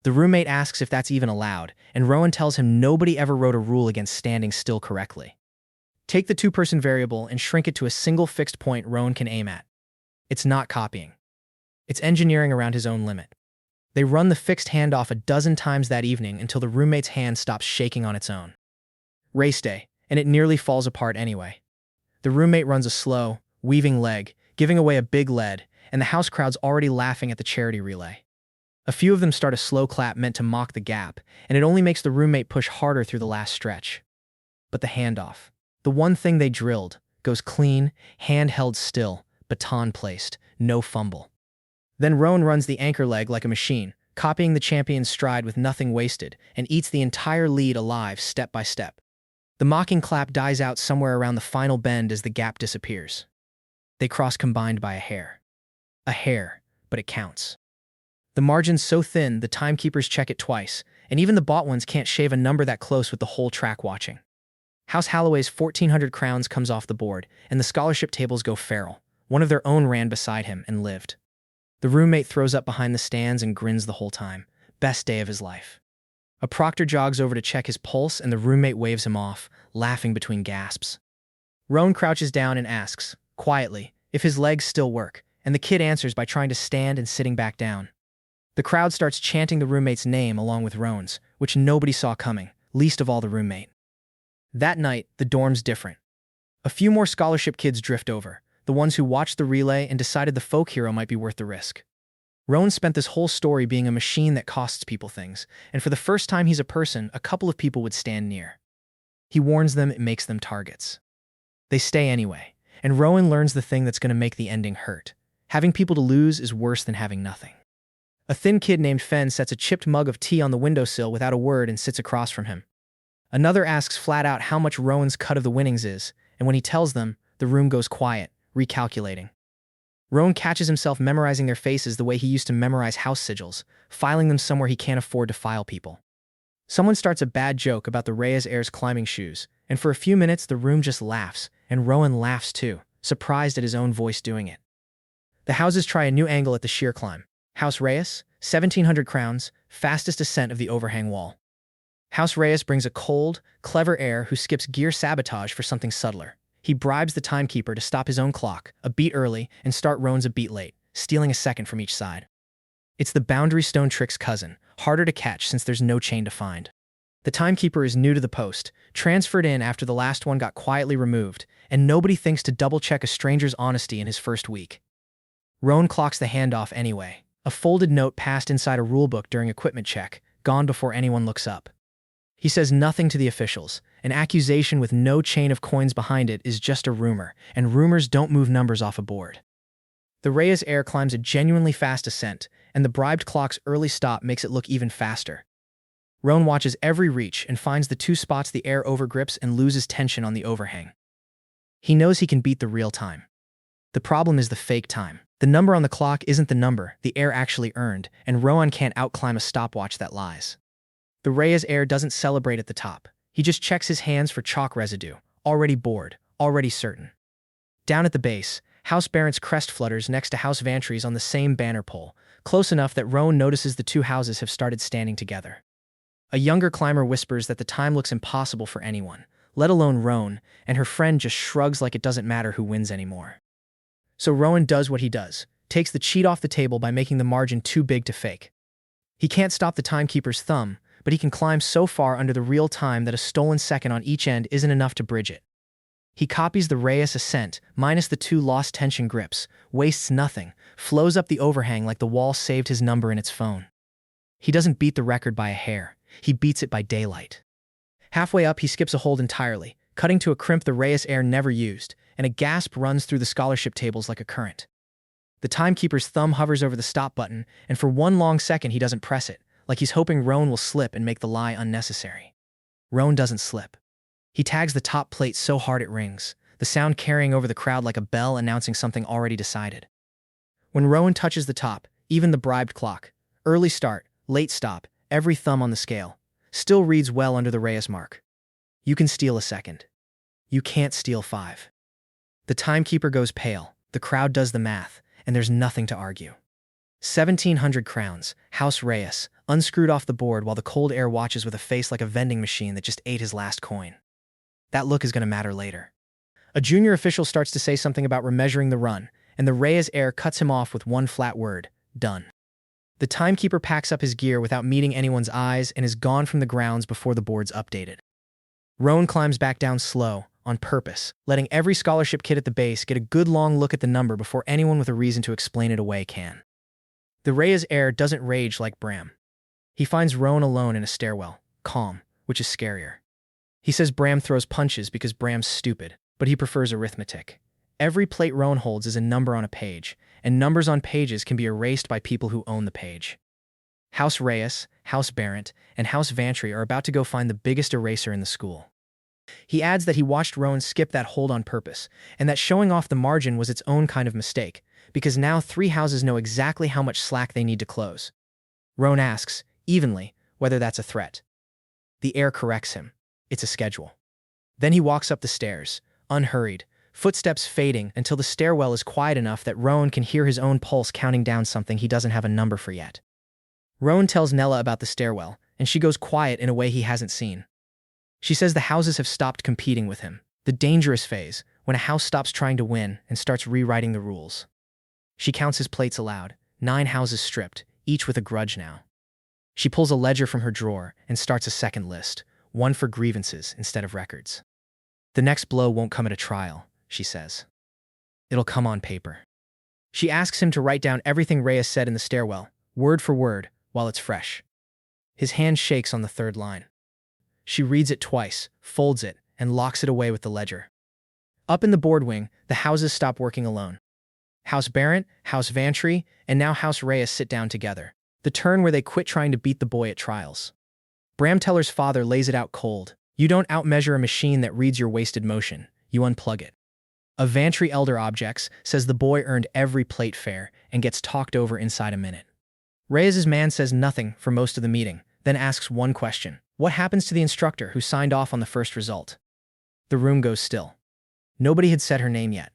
[SPEAKER 1] The roommate asks if that's even allowed, and Roan tells him nobody ever wrote a rule against standing still correctly. Take the 2-person variable and shrink it to a single fixed point Roan can aim at. It's not copying. It's engineering around his own limit. They run the fixed handoff a dozen times that evening until the roommate's hand stops shaking on its own. Race day, and it nearly falls apart anyway. The roommate runs a slow, weaving leg, giving away a big lead, and the house crowd's already laughing at the charity relay. A few of them start a slow clap meant to mock the gap, and it only makes the roommate push harder through the last stretch. But the handoff, the one thing they drilled, goes clean, hand held still, baton placed, no fumble. Then Roan runs the anchor leg like a machine, copying the champion's stride with nothing wasted, and eats the entire lead alive step by step. The mocking clap dies out somewhere around the final bend as the gap disappears. They cross combined by a hair. A hair, but it counts. The margin's so thin, the timekeepers check it twice, and even the bought ones can't shave a number that close with the whole track watching. House Holloway's 1,400 crowns comes off the board, and the scholarship tables go feral. One of their own ran beside him and lived. The roommate throws up behind the stands and grins the whole time. Best day of his life. A proctor jogs over to check his pulse, and the roommate waves him off, laughing between gasps. Roan crouches down and asks, quietly, if his legs still work, and the kid answers by trying to stand and sitting back down. The crowd starts chanting the roommate's name along with Roan's, which nobody saw coming, least of all the roommate. That night, the dorm's different. A few more scholarship kids drift over, the ones who watched the relay and decided the folk hero might be worth the risk. Roan spent this whole story being a machine that costs people things, and for the first time he's a person, a couple of people would stand near. He warns them, it makes them targets. They stay anyway, and Rowan learns the thing that's going to make the ending hurt. Having people to lose is worse than having nothing. A thin kid named Fen sets a chipped mug of tea on the windowsill without a word and sits across from him. Another asks flat out how much Rowan's cut of the winnings is, and when he tells them, the room goes quiet, recalculating. Rowan catches himself memorizing their faces the way he used to memorize house sigils, filing them somewhere he can't afford to file people. Someone starts a bad joke about the Reyes heir's climbing shoes, and for a few minutes the room just laughs, and Rowan laughs too, surprised at his own voice doing it. The houses try a new angle at the sheer climb. House Reyes, 1,700 crowns, fastest ascent of the overhang wall. House Reyes brings a cold, clever heir who skips gear sabotage for something subtler. He bribes the timekeeper to stop his own clock, a beat early, and start Roan's a beat late, stealing a second from each side. It's the boundary stone trick's cousin, harder to catch since there's no chain to find. The timekeeper is new to the post, transferred in after the last one got quietly removed, and nobody thinks to double-check a stranger's honesty in his first week. Roan clocks the handoff anyway. A folded note passed inside a rulebook during equipment check, gone before anyone looks up. He says nothing to the officials. An accusation with no chain of coins behind it is just a rumor, and rumors don't move numbers off a board. The Reyes heir climbs a genuinely fast ascent, and the bribed clock's early stop makes it look even faster. Roan watches every reach and finds the two spots the heir overgrips and loses tension on the overhang. He knows he can beat the real time. The problem is the fake time. The number on the clock isn't the number the heir actually earned, and Rowan can't outclimb a stopwatch that lies. The Reyes heir doesn't celebrate at the top. He just checks his hands for chalk residue, already bored, already certain. Down at the base, House Barrett's crest flutters next to House Vantry's on the same banner pole, close enough that Rowan notices the two houses have started standing together. A younger climber whispers that the time looks impossible for anyone, let alone Rowan, and her friend just shrugs like it doesn't matter who wins anymore. So Rowan does what he does, takes the cheat off the table by making the margin too big to fake. He can't stop the timekeeper's thumb, but he can climb so far under the real time that a stolen second on each end isn't enough to bridge it. He copies the Reyes ascent, minus the two lost tension grips, wastes nothing, flows up the overhang like the wall saved his number in its phone. He doesn't beat the record by a hair, he beats it by daylight. Halfway up, he skips a hold entirely, cutting to a crimp the Reyes heir never used, and a gasp runs through the scholarship tables like a current. The timekeeper's thumb hovers over the stop button, and for one long second he doesn't press it, like he's hoping Rowan will slip and make the lie unnecessary. Rowan doesn't slip. He tags the top plate so hard it rings, the sound carrying over the crowd like a bell announcing something already decided. When Rowan touches the top, even the bribed clock, early start, late stop, every thumb on the scale, still reads well under the Reyes mark. You can steal a second. You can't steal 5. The timekeeper goes pale, the crowd does the math, and there's nothing to argue. 1,700 crowns, House Reyes, unscrewed off the board while the cold air watches with a face like a vending machine that just ate his last coin. That look is going to matter later. A junior official starts to say something about remeasuring the run, and the Reyes heir cuts him off with one flat word, done. The timekeeper packs up his gear without meeting anyone's eyes and is gone from the grounds before the board's updated. Rowan climbs back down slow, on purpose, letting every scholarship kid at the base get a good long look at the number before anyone with a reason to explain it away can. The Reyes heir doesn't rage like Bram. He finds Rowan alone in a stairwell, calm, which is scarier. He says Bram throws punches because Bram's stupid, but he prefers arithmetic. Every plate Rowan holds is a number on a page, and numbers on pages can be erased by people who own the page. House Reyes, House Barrett, and House Vantry are about to go find the biggest eraser in the school. He adds that he watched Rowan skip that hold on purpose, and that showing off the margin was its own kind of mistake, because now 3 houses know exactly how much slack they need to close. Rowan asks, evenly, whether that's a threat. The air corrects him. It's a schedule. Then he walks up the stairs, unhurried, footsteps fading until the stairwell is quiet enough that Rowan can hear his own pulse counting down something he doesn't have a number for yet. Rowan tells Nella about the stairwell, and she goes quiet in a way he hasn't seen. She says the houses have stopped competing with him, the dangerous phase, when a house stops trying to win and starts rewriting the rules. She counts his plates aloud, 9 houses stripped, each with a grudge now. She pulls a ledger from her drawer and starts a second list, one for grievances instead of records. The next blow won't come at a trial, she says. It'll come on paper. She asks him to write down everything Reyes said in the stairwell, word for word, while it's fresh. His hand shakes on the 3rd line. She reads it twice, folds it, and locks it away with the ledger. Up in the board wing, the houses stop working alone. House Barrett, House Vantry, and now House Reyes sit down together, the turn where they quit trying to beat the boy at trials. Bram Teller's father lays it out cold. You don't outmeasure a machine that reads your wasted motion. You unplug it. A Vantry elder objects says the boy earned every plate fair and gets talked over inside a minute. Reyes's man says nothing for most of the meeting, then asks one question. What happens to the instructor who signed off on the first result? The room goes still. Nobody had said her name yet.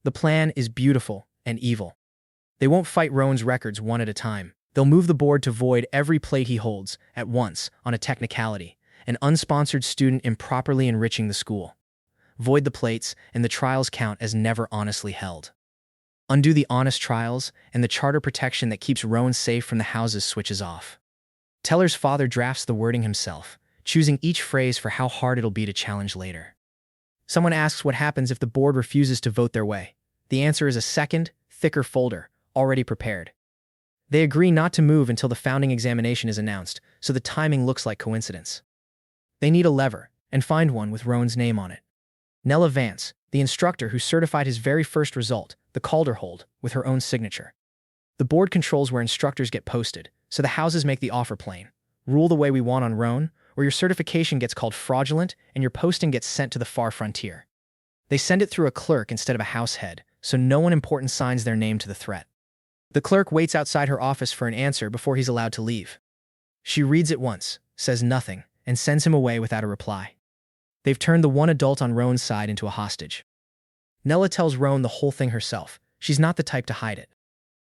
[SPEAKER 1] The plan is beautiful and evil. They won't fight Rowan's records one at a time. They'll move the board to void every plate he holds, at once, on a technicality, an unsponsored student improperly enriching the school. Void the plates, and the trials count as never honestly held. Undo the honest trials, and the charter protection that keeps Rowan safe from the houses switches off. Teller's father drafts the wording himself, choosing each phrase for how hard it'll be to challenge later. Someone asks what happens if the board refuses to vote their way. The answer is a second, thicker folder, already prepared. They agree not to move until the founding examination is announced, so the timing looks like coincidence. They need a lever, and find one with Rowan's name on it. Nella Vance, the instructor who certified his very first result, the Calder hold, with her own signature. The board controls where instructors get posted, so the houses make the offer plain. Rule the way we want on Rowan, or your certification gets called fraudulent and your posting gets sent to the far frontier. They send it through a clerk instead of a house head, so no one important signs their name to the threat. The clerk waits outside her office for an answer before he's allowed to leave. She reads it once, says nothing, and sends him away without a reply. They've turned the one adult on Rowan's side into a hostage. Nella tells Rowan the whole thing herself. She's not the type to hide it.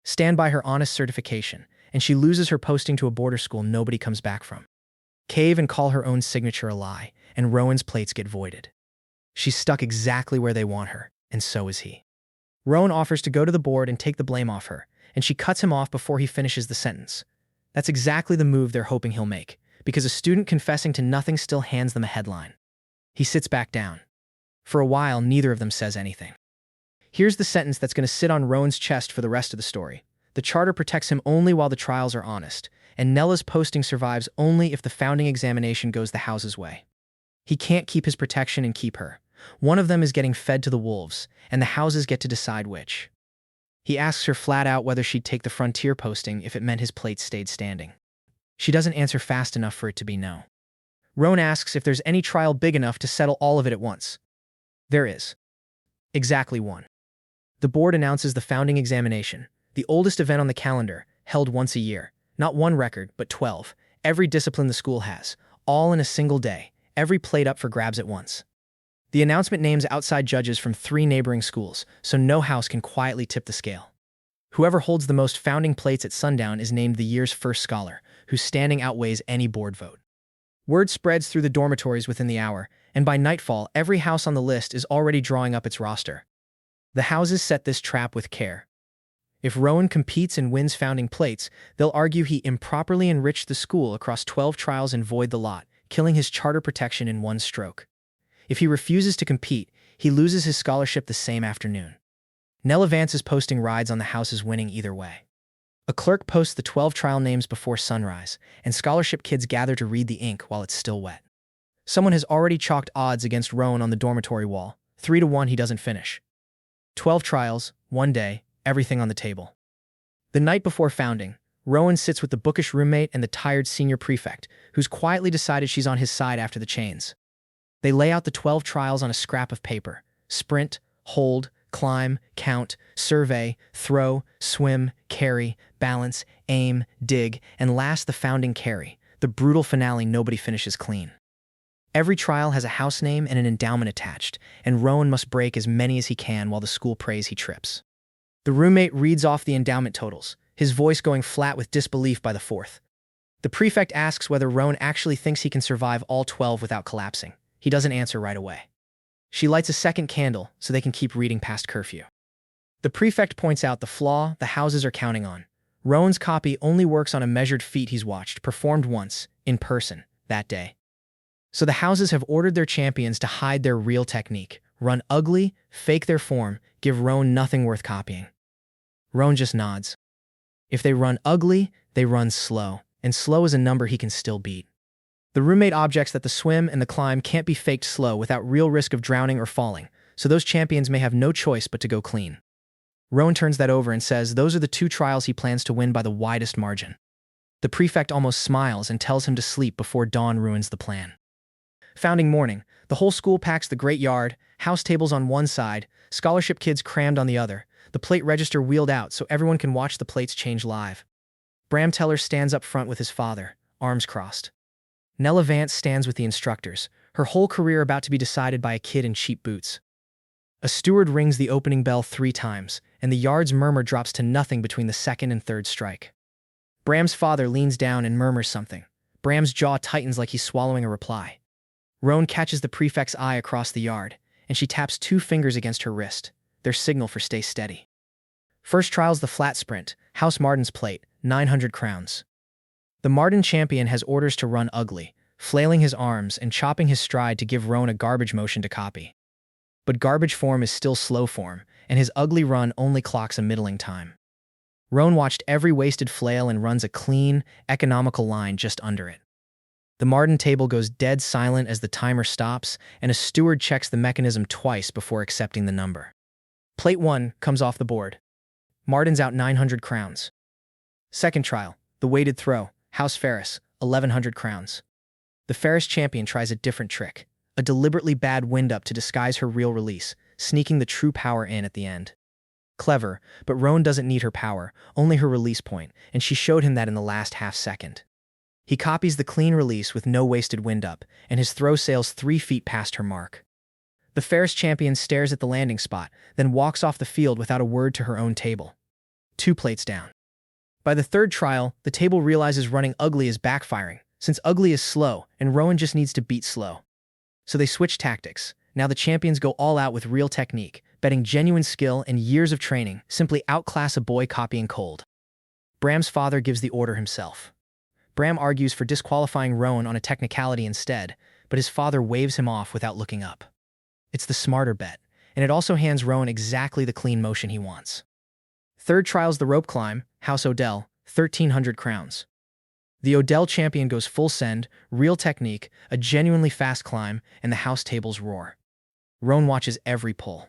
[SPEAKER 1] Stand by her honest certification, and she loses her posting to a border school nobody comes back from. Cave and call her own signature a lie, and Rowan's plates get voided. She's stuck exactly where they want her, and so is he. Rowan offers to go to the board and take the blame off her, and she cuts him off before he finishes the sentence. That's exactly the move they're hoping he'll make, because a student confessing to nothing still hands them a headline. He sits back down. For a while, neither of them says anything. Here's the sentence that's going to sit on Rowan's chest for the rest of the story. The charter protects him only while the trials are honest, and Nella's posting survives only if the founding examination goes the house's way. He can't keep his protection and keep her. One of them is getting fed to the wolves, and the houses get to decide which. He asks her flat out whether she'd take the frontier posting if it meant his plate stayed standing. She doesn't answer fast enough for it to be no. Rowan asks if there's any trial big enough to settle all of it at once. There is. Exactly one. The board announces the founding examination, the oldest event on the calendar, held once a year. Not one record, but 12. Every discipline the school has, all in a single day, every plate up for grabs at once. The announcement names outside judges from 3 neighboring schools, so no house can quietly tip the scale. Whoever holds the most founding plates at sundown is named the year's first scholar, whose standing outweighs any board vote. Word spreads through the dormitories within the hour, and by nightfall, every house on the list is already drawing up its roster. The houses set this trap with care. If Rowan competes and wins founding plates, they'll argue he improperly enriched the school across 12 trials and void the lot, killing his charter protection in one stroke. If he refuses to compete, he loses his scholarship the same afternoon. Nella Vance's posting rides on the house's winning either way. A clerk posts the 12 trial names before sunrise, and scholarship kids gather to read the ink while it's still wet. Someone has already chalked odds against Rowan on the dormitory wall, 3-1 he doesn't finish. 12 trials, 1 day, everything on the table. The night before founding, Rowan sits with the bookish roommate and the tired senior prefect, who's quietly decided she's on his side after the chains. They lay out the 12 trials on a scrap of paper: sprint, hold, climb, count, survey, throw, swim, carry, balance, aim, dig, and last the founding carry, the brutal finale nobody finishes clean. Every trial has a house name and an endowment attached, and Rowan must break as many as he can while the school prays he trips. The roommate reads off the endowment totals, his voice going flat with disbelief by the fourth. The prefect asks whether Rowan actually thinks he can survive all 12 without collapsing. He doesn't answer right away. She lights a second candle so they can keep reading past curfew. The prefect points out the flaw the houses are counting on. Rowan's copy only works on a measured feat he's watched, performed once, in person, that day. So the houses have ordered their champions to hide their real technique, run ugly, fake their form, give Rowan nothing worth copying. Rowan just nods. If they run ugly, they run slow, and slow is a number he can still beat. The roommate objects that the swim and the climb can't be faked slow without real risk of drowning or falling, so those champions may have no choice but to go clean. Rowan turns that over and says those are the 2 trials he plans to win by the widest margin. The prefect almost smiles and tells him to sleep before dawn ruins the plan. Founding morning, the whole school packs the great yard, house tables on one side, scholarship kids crammed on the other, the plate register wheeled out so everyone can watch the plates change live. Bram Teller stands up front with his father, arms crossed. Nella Vance stands with the instructors, her whole career about to be decided by a kid in cheap boots. A steward rings the opening bell 3 times, and the yard's murmur drops to nothing between the second and third strike. Bram's father leans down and murmurs something. Bram's jaw tightens like he's swallowing a reply. Rowan catches the prefect's eye across the yard, and she taps 2 fingers against her wrist, their signal for stay steady. First trial's the flat sprint, House Marden's plate, 900 crowns. The Marden champion has orders to run ugly, flailing his arms and chopping his stride to give Rowan a garbage motion to copy. But garbage form is still slow form, and his ugly run only clocks a middling time. Rowan watched every wasted flail and runs a clean, economical line just under it. The Marden table goes dead silent as the timer stops, and a steward checks the mechanism twice before accepting the number. Plate 1 comes off the board. Marden's out 900 crowns. Second trial, the weighted throw, House Ferris, 1100 crowns. The Ferris champion tries a different trick, a deliberately bad wind-up to disguise her real release, sneaking the true power in at the end. Clever, but Rowan doesn't need her power, only her release point, and she showed him that in the last half second. He copies the clean release with no wasted wind-up, and his throw sails 3 feet past her mark. The Ferris champion stares at the landing spot, then walks off the field without a word to her own table. 2 plates down. By the third trial, the table realizes running ugly is backfiring, since ugly is slow, and Rowan just needs to beat slow. So they switch tactics. Now the champions go all out with real technique, betting genuine skill and years of training, simply outclass a boy copying cold. Bram's father gives the order himself. Bram argues for disqualifying Rowan on a technicality instead, but his father waves him off without looking up. It's the smarter bet, and it also hands Rowan exactly the clean motion he wants. Third trial's the rope climb, House Odell, 1300 crowns. The Odell champion goes full send, real technique, a genuinely fast climb, and the house tables roar. Rowan watches every pull.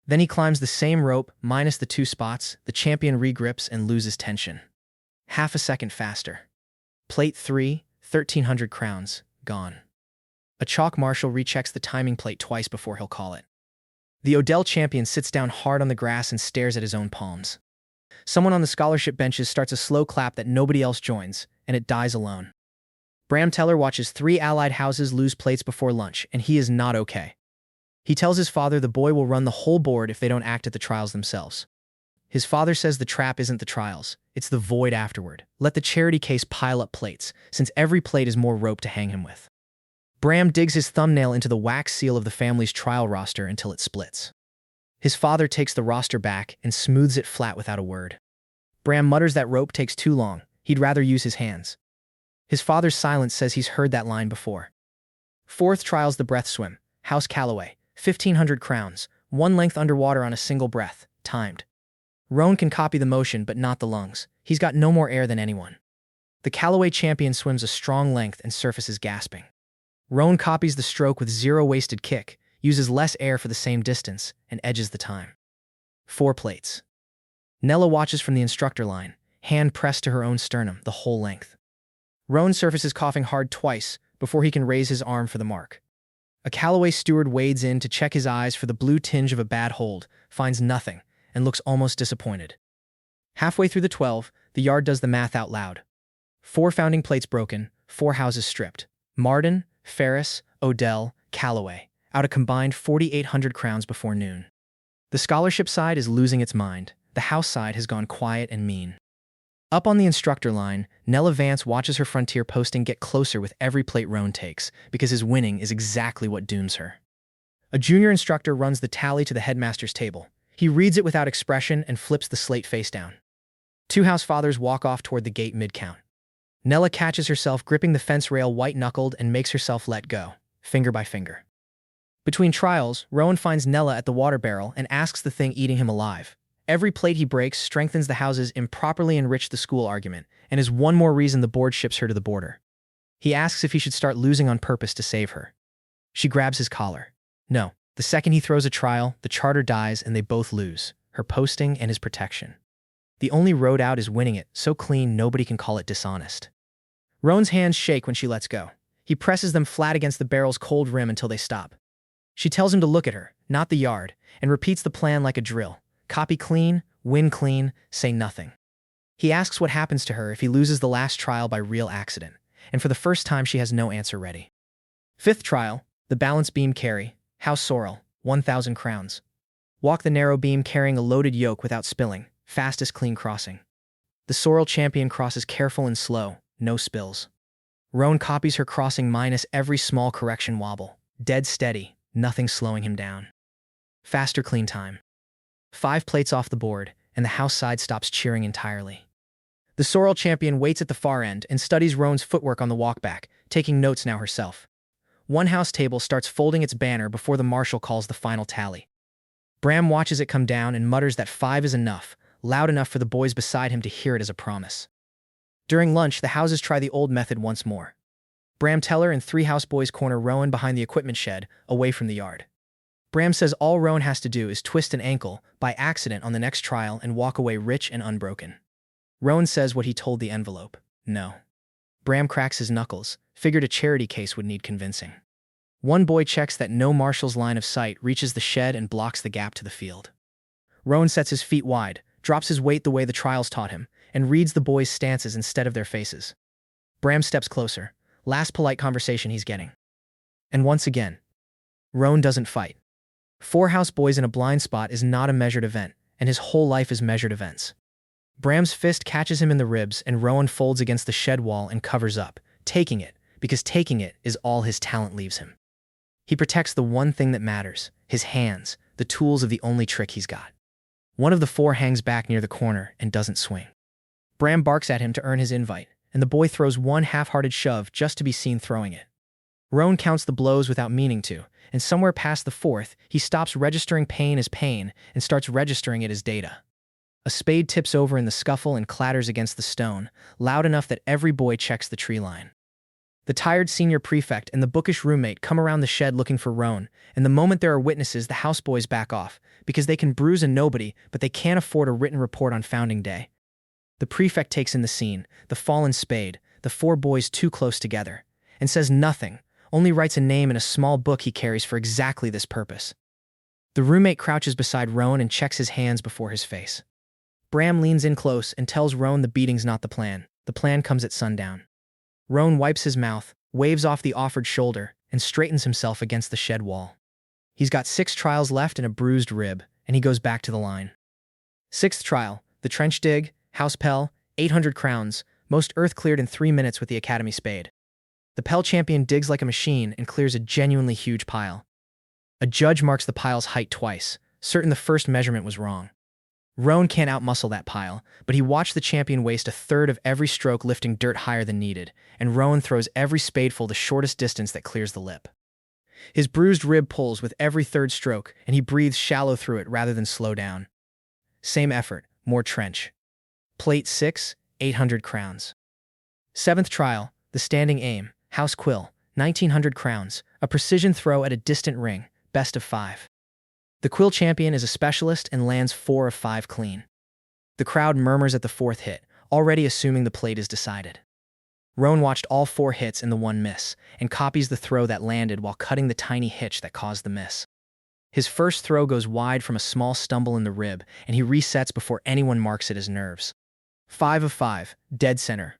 [SPEAKER 1] Then he climbs the same rope, minus the 2 spots, the champion regrips and loses tension. Half a second faster. Plate 3, 1300 crowns, gone. A chalk marshal rechecks the timing plate twice before he'll call it. The Odell champion sits down hard on the grass and stares at his own palms. Someone on the scholarship benches starts a slow clap that nobody else joins, and it dies alone. Bram Teller watches 3 allied houses lose plates before lunch, and he is not okay. He tells his father the boy will run the whole board if they don't act at the trials themselves. His father says the trap isn't the trials, it's the void afterward. Let the charity case pile up plates, since every plate is more rope to hang him with. Bram digs his thumbnail into the wax seal of the family's trial roster until it splits. His father takes the roster back and smooths it flat without a word. Bram mutters that rope takes too long, he'd rather use his hands. His father's silence says he's heard that line before. Fourth trial's the breath swim, House Calloway, 1500 crowns, 1 length underwater on a single breath, timed. Rowan can copy the motion but not the lungs, he's got no more air than anyone. The Calloway champion swims a strong length and surfaces gasping. Rowan copies the stroke with 0 wasted kick, uses less air for the same distance, and edges the time. 4 plates. Nella watches from the instructor line, hand pressed to her own sternum, the whole length. Roan surfaces coughing hard twice before he can raise his arm for the mark. A Callaway steward wades in to check his eyes for the blue tinge of a bad hold, finds nothing, and looks almost disappointed. Halfway through the 12, the yard does the math out loud. 4 founding plates broken, 4 houses stripped. Marden, Ferris, Odell, Callaway, out a combined 4,800 crowns before noon. The scholarship side is losing its mind. The house side has gone quiet and mean. Up on the instructor line, Nella Vance watches her frontier posting get closer with every plate Roan takes, because his winning is exactly what dooms her. A junior instructor runs the tally to the headmaster's table. He reads it without expression and flips the slate face down. 2 house fathers walk off toward the gate mid-count. Nella catches herself gripping the fence rail white-knuckled and makes herself let go, finger by finger. Between trials, Roan finds Nella at the water barrel and asks the thing eating him alive. Every plate he breaks strengthens the house's improperly enriched the school argument, and is one more reason the board ships her to the border. He asks if he should start losing on purpose to save her. She grabs his collar. No. The second he throws a trial, the charter dies and they both lose, her posting and his protection. The only road out is winning it, so clean nobody can call it dishonest. Roan's hands shake when she lets go. He presses them flat against the barrel's cold rim until they stop. She tells him to look at her, not the yard, and repeats the plan like a drill. Copy clean, win clean, say nothing. He asks what happens to her if he loses the last trial by real accident, and for the first time she has no answer ready. 5th trial, the balance beam carry, House Sorrel, 1,000 crowns. Walk the narrow beam carrying a loaded yoke without spilling, fastest clean crossing. The Sorrel champion crosses careful and slow, no spills. Roan copies her crossing minus every small correction wobble, dead steady, nothing slowing him down. Faster clean time. 5 plates off the board, and the house side stops cheering entirely. The Sorrel champion waits at the far end and studies Roan's footwork on the walkback, taking notes now herself. One house table starts folding its banner before the marshal calls the final tally. Bram watches it come down and mutters that 5 is enough, loud enough for the boys beside him to hear it as a promise. During lunch, the houses try the old method once more. Bram Teller and 3 houseboys corner Rowan behind the equipment shed, away from the yard. Bram says all Rowan has to do is twist an ankle, by accident on the next trial, and walk away rich and unbroken. Rowan says what he told the envelope. No. Bram cracks his knuckles, figured a charity case would need convincing. One boy checks that no marshal's line of sight reaches the shed and blocks the gap to the field. Rowan sets his feet wide, drops his weight the way the trials taught him, and reads the boys' stances instead of their faces. Bram steps closer. Last polite conversation he's getting. And once again, Rowan doesn't fight. 4 houseboys in a blind spot is not a measured event, and his whole life is measured events. Bram's fist catches him in the ribs, and Rowan folds against the shed wall and covers up, taking it, because taking it is all his talent leaves him. He protects the one thing that matters, his hands, the tools of the only trick he's got. One of the 4 hangs back near the corner and doesn't swing. Bram barks at him to earn his invite, and the boy throws one half-hearted shove just to be seen throwing it. Rowan counts the blows without meaning to, and somewhere past the 4th, he stops registering pain as pain and starts registering it as data. A spade tips over in the scuffle and clatters against the stone, loud enough that every boy checks the tree line. The tired senior prefect and the bookish roommate come around the shed looking for Roan, and the moment there are witnesses, the houseboys back off, because they can bruise a nobody, but they can't afford a written report on founding day. The prefect takes in the scene, the fallen spade, the 4 boys too close together, and says nothing, only writes a name in a small book he carries for exactly this purpose. The roommate crouches beside Roan and checks his hands before his face. Bram leans in close and tells Roan the beating's not the plan. The plan comes at sundown. Roan wipes his mouth, waves off the offered shoulder, and straightens himself against the shed wall. He's got 6 trials left and a bruised rib, and he goes back to the line. 6th trial, the trench dig, house pell, 800 crowns, most earth cleared in 3 minutes with the Academy spade. The Pell champion digs like a machine and clears a genuinely huge pile. A judge marks the pile's height twice, certain the first measurement was wrong. Roan can't outmuscle that pile, but he watched the champion waste a third of every stroke lifting dirt higher than needed, and Roan throws every spadeful the shortest distance that clears the lip. His bruised rib pulls with every third stroke, and he breathes shallow through it rather than slow down. Same effort, more trench. Plate 6, 800 crowns. 7th trial, the standing aim, house quill, 1900 crowns, a precision throw at a distant ring, best of 5. The quill champion is a specialist and lands 4 of 5 clean. The crowd murmurs at the 4th hit, already assuming the plate is decided. Rowan watched all 4 hits and the 1 miss, and copies the throw that landed while cutting the tiny hitch that caused the miss. His first throw goes wide from a small stumble in the rib, and he resets before anyone marks it as nerves. 5 of 5, dead center.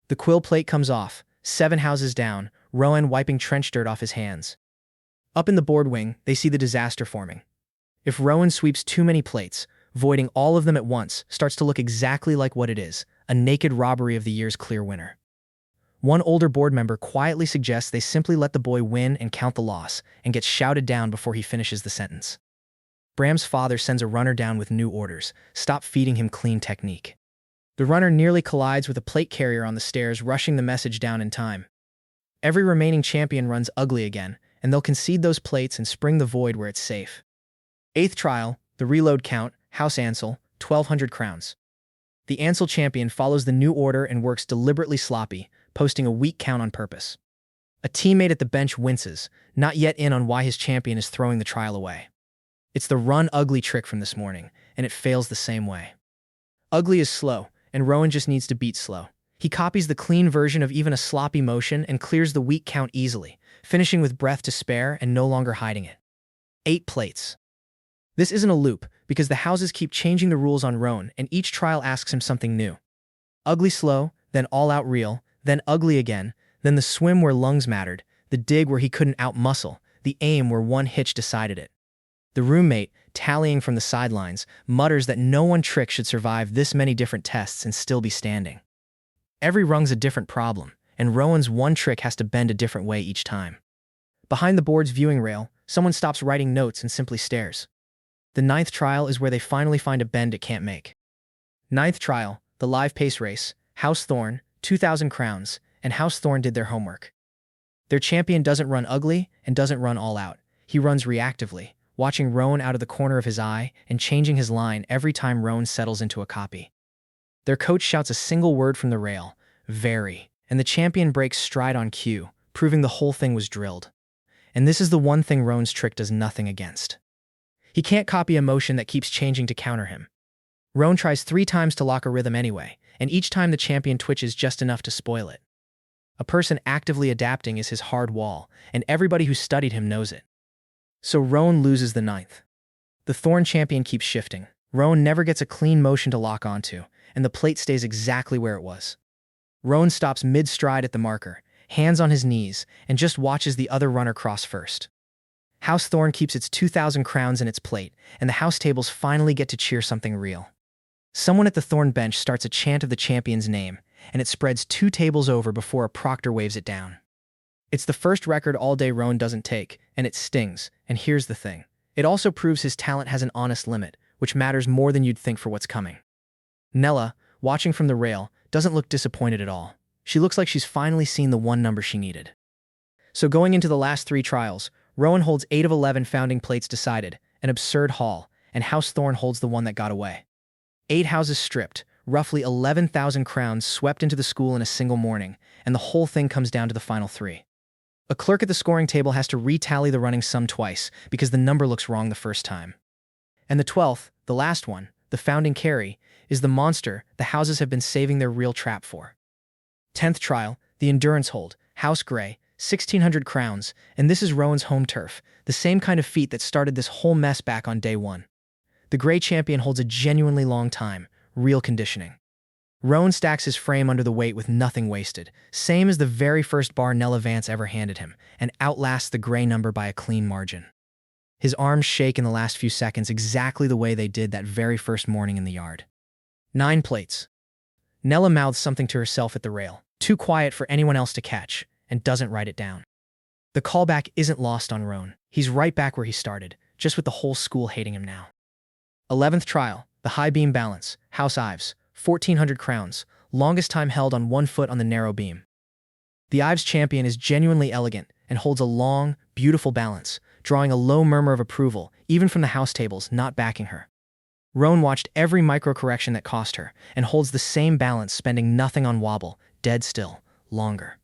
[SPEAKER 1] The quill plate comes off, 7 houses down, Rowan wiping trench dirt off his hands. Up in the board wing, they see the disaster forming. If Rowan sweeps too many plates, voiding all of them at once starts to look exactly like what it is, a naked robbery of the year's clear winner. One older board member quietly suggests they simply let the boy win and count the loss, and gets shouted down before he finishes the sentence. Bram's father sends a runner down with new orders: stop feeding him clean technique. The runner nearly collides with a plate carrier on the stairs, rushing the message down in time. Every remaining champion runs ugly again, and they'll concede those plates and spring the void where it's safe. 8th trial, the reload count, House Ansel, 1,200 crowns. The Ansel champion follows the new order and works deliberately sloppy, posting a weak count on purpose. A teammate at the bench winces, not yet in on why his champion is throwing the trial away. It's the run ugly trick from this morning, and it fails the same way. Ugly is slow, and Rowan just needs to beat slow. He copies the clean version of even a sloppy motion and clears the weak count easily, finishing with breath to spare and no longer hiding it. 8 plates. This isn't a loop, because the houses keep changing the rules on Rowan, and each trial asks him something new. Ugly slow, then all-out real, then ugly again, then the swim where lungs mattered, the dig where he couldn't out-muscle, the aim where 1 hitch decided it. The roommate, tallying from the sidelines, mutters that no one trick should survive this many different tests and still be standing. Every rung's a different problem, and Rowan's 1 trick has to bend a different way each time. Behind the board's viewing rail, someone stops writing notes and simply stares. The 9th trial is where they finally find a bend it can't make. 9th trial, the live pace race, House Thorn, 2,000 crowns, and House Thorn did their homework. Their champion doesn't run ugly and doesn't run all out. He runs reactively, watching Rowan out of the corner of his eye and changing his line every time Rowan settles into a copy. Their coach shouts a single word from the rail, very, and the champion breaks stride on cue, proving the whole thing was drilled. And this is the one thing Rowan's trick does nothing against. He can't copy a motion that keeps changing to counter him. Rowan tries 3 times to lock a rhythm anyway, and each time the champion twitches just enough to spoil it. A person actively adapting is his hard wall, and everybody who studied him knows it. So Rowan loses the 9th. The Thorn champion keeps shifting. Rowan never gets a clean motion to lock onto, and the plate stays exactly where it was. Rowan stops mid-stride at the marker, hands on his knees, and just watches the other runner cross first. House Thorn keeps its 2,000 crowns in its plate, and the house tables finally get to cheer something real. Someone at the Thorn bench starts a chant of the champion's name, and it spreads 2 tables over before a proctor waves it down. It's the first record all day Rowan doesn't take, and it stings, and here's the thing. It also proves his talent has an honest limit, which matters more than you'd think for what's coming. Nella, watching from the rail, doesn't look disappointed at all. She looks like she's finally seen the 1 number she needed. So going into the last 3 trials, Rowan holds 8 of 11 founding plates decided, an absurd haul, and House Thorn holds the one that got away. 8 houses stripped, roughly 11,000 crowns swept into the school in a single morning, and the whole thing comes down to the final 3. A clerk at the scoring table has to retally the running sum twice because the number looks wrong the first time. And the 12th, the last one, the founding carry, is the monster the houses have been saving their real trap for. 10th trial, the endurance hold, House Grey, 1,600 crowns, and this is Rowan's home turf, the same kind of feat that started this whole mess back on day 1. The Grey champion holds a genuinely long time, real conditioning. Rowan stacks his frame under the weight with nothing wasted, same as the very first bar Nella Vance ever handed him, and outlasts the Grey number by a clean margin. His arms shake in the last few seconds exactly the way they did that very first morning in the yard. 9 plates. Nella mouths something to herself at the rail, too quiet for anyone else to catch, and doesn't write it down. The callback isn't lost on Rowan. He's right back where he started, just with the whole school hating him now. 11th trial, the high beam balance, House Ives, 1,400 crowns, longest time held on 1 foot on the narrow beam. The Ives champion is genuinely elegant and holds a long, beautiful balance, drawing a low murmur of approval, even from the house tables not backing her. Rowan watched every micro-correction that cost her, and holds the same balance, spending nothing on wobble, dead still, longer.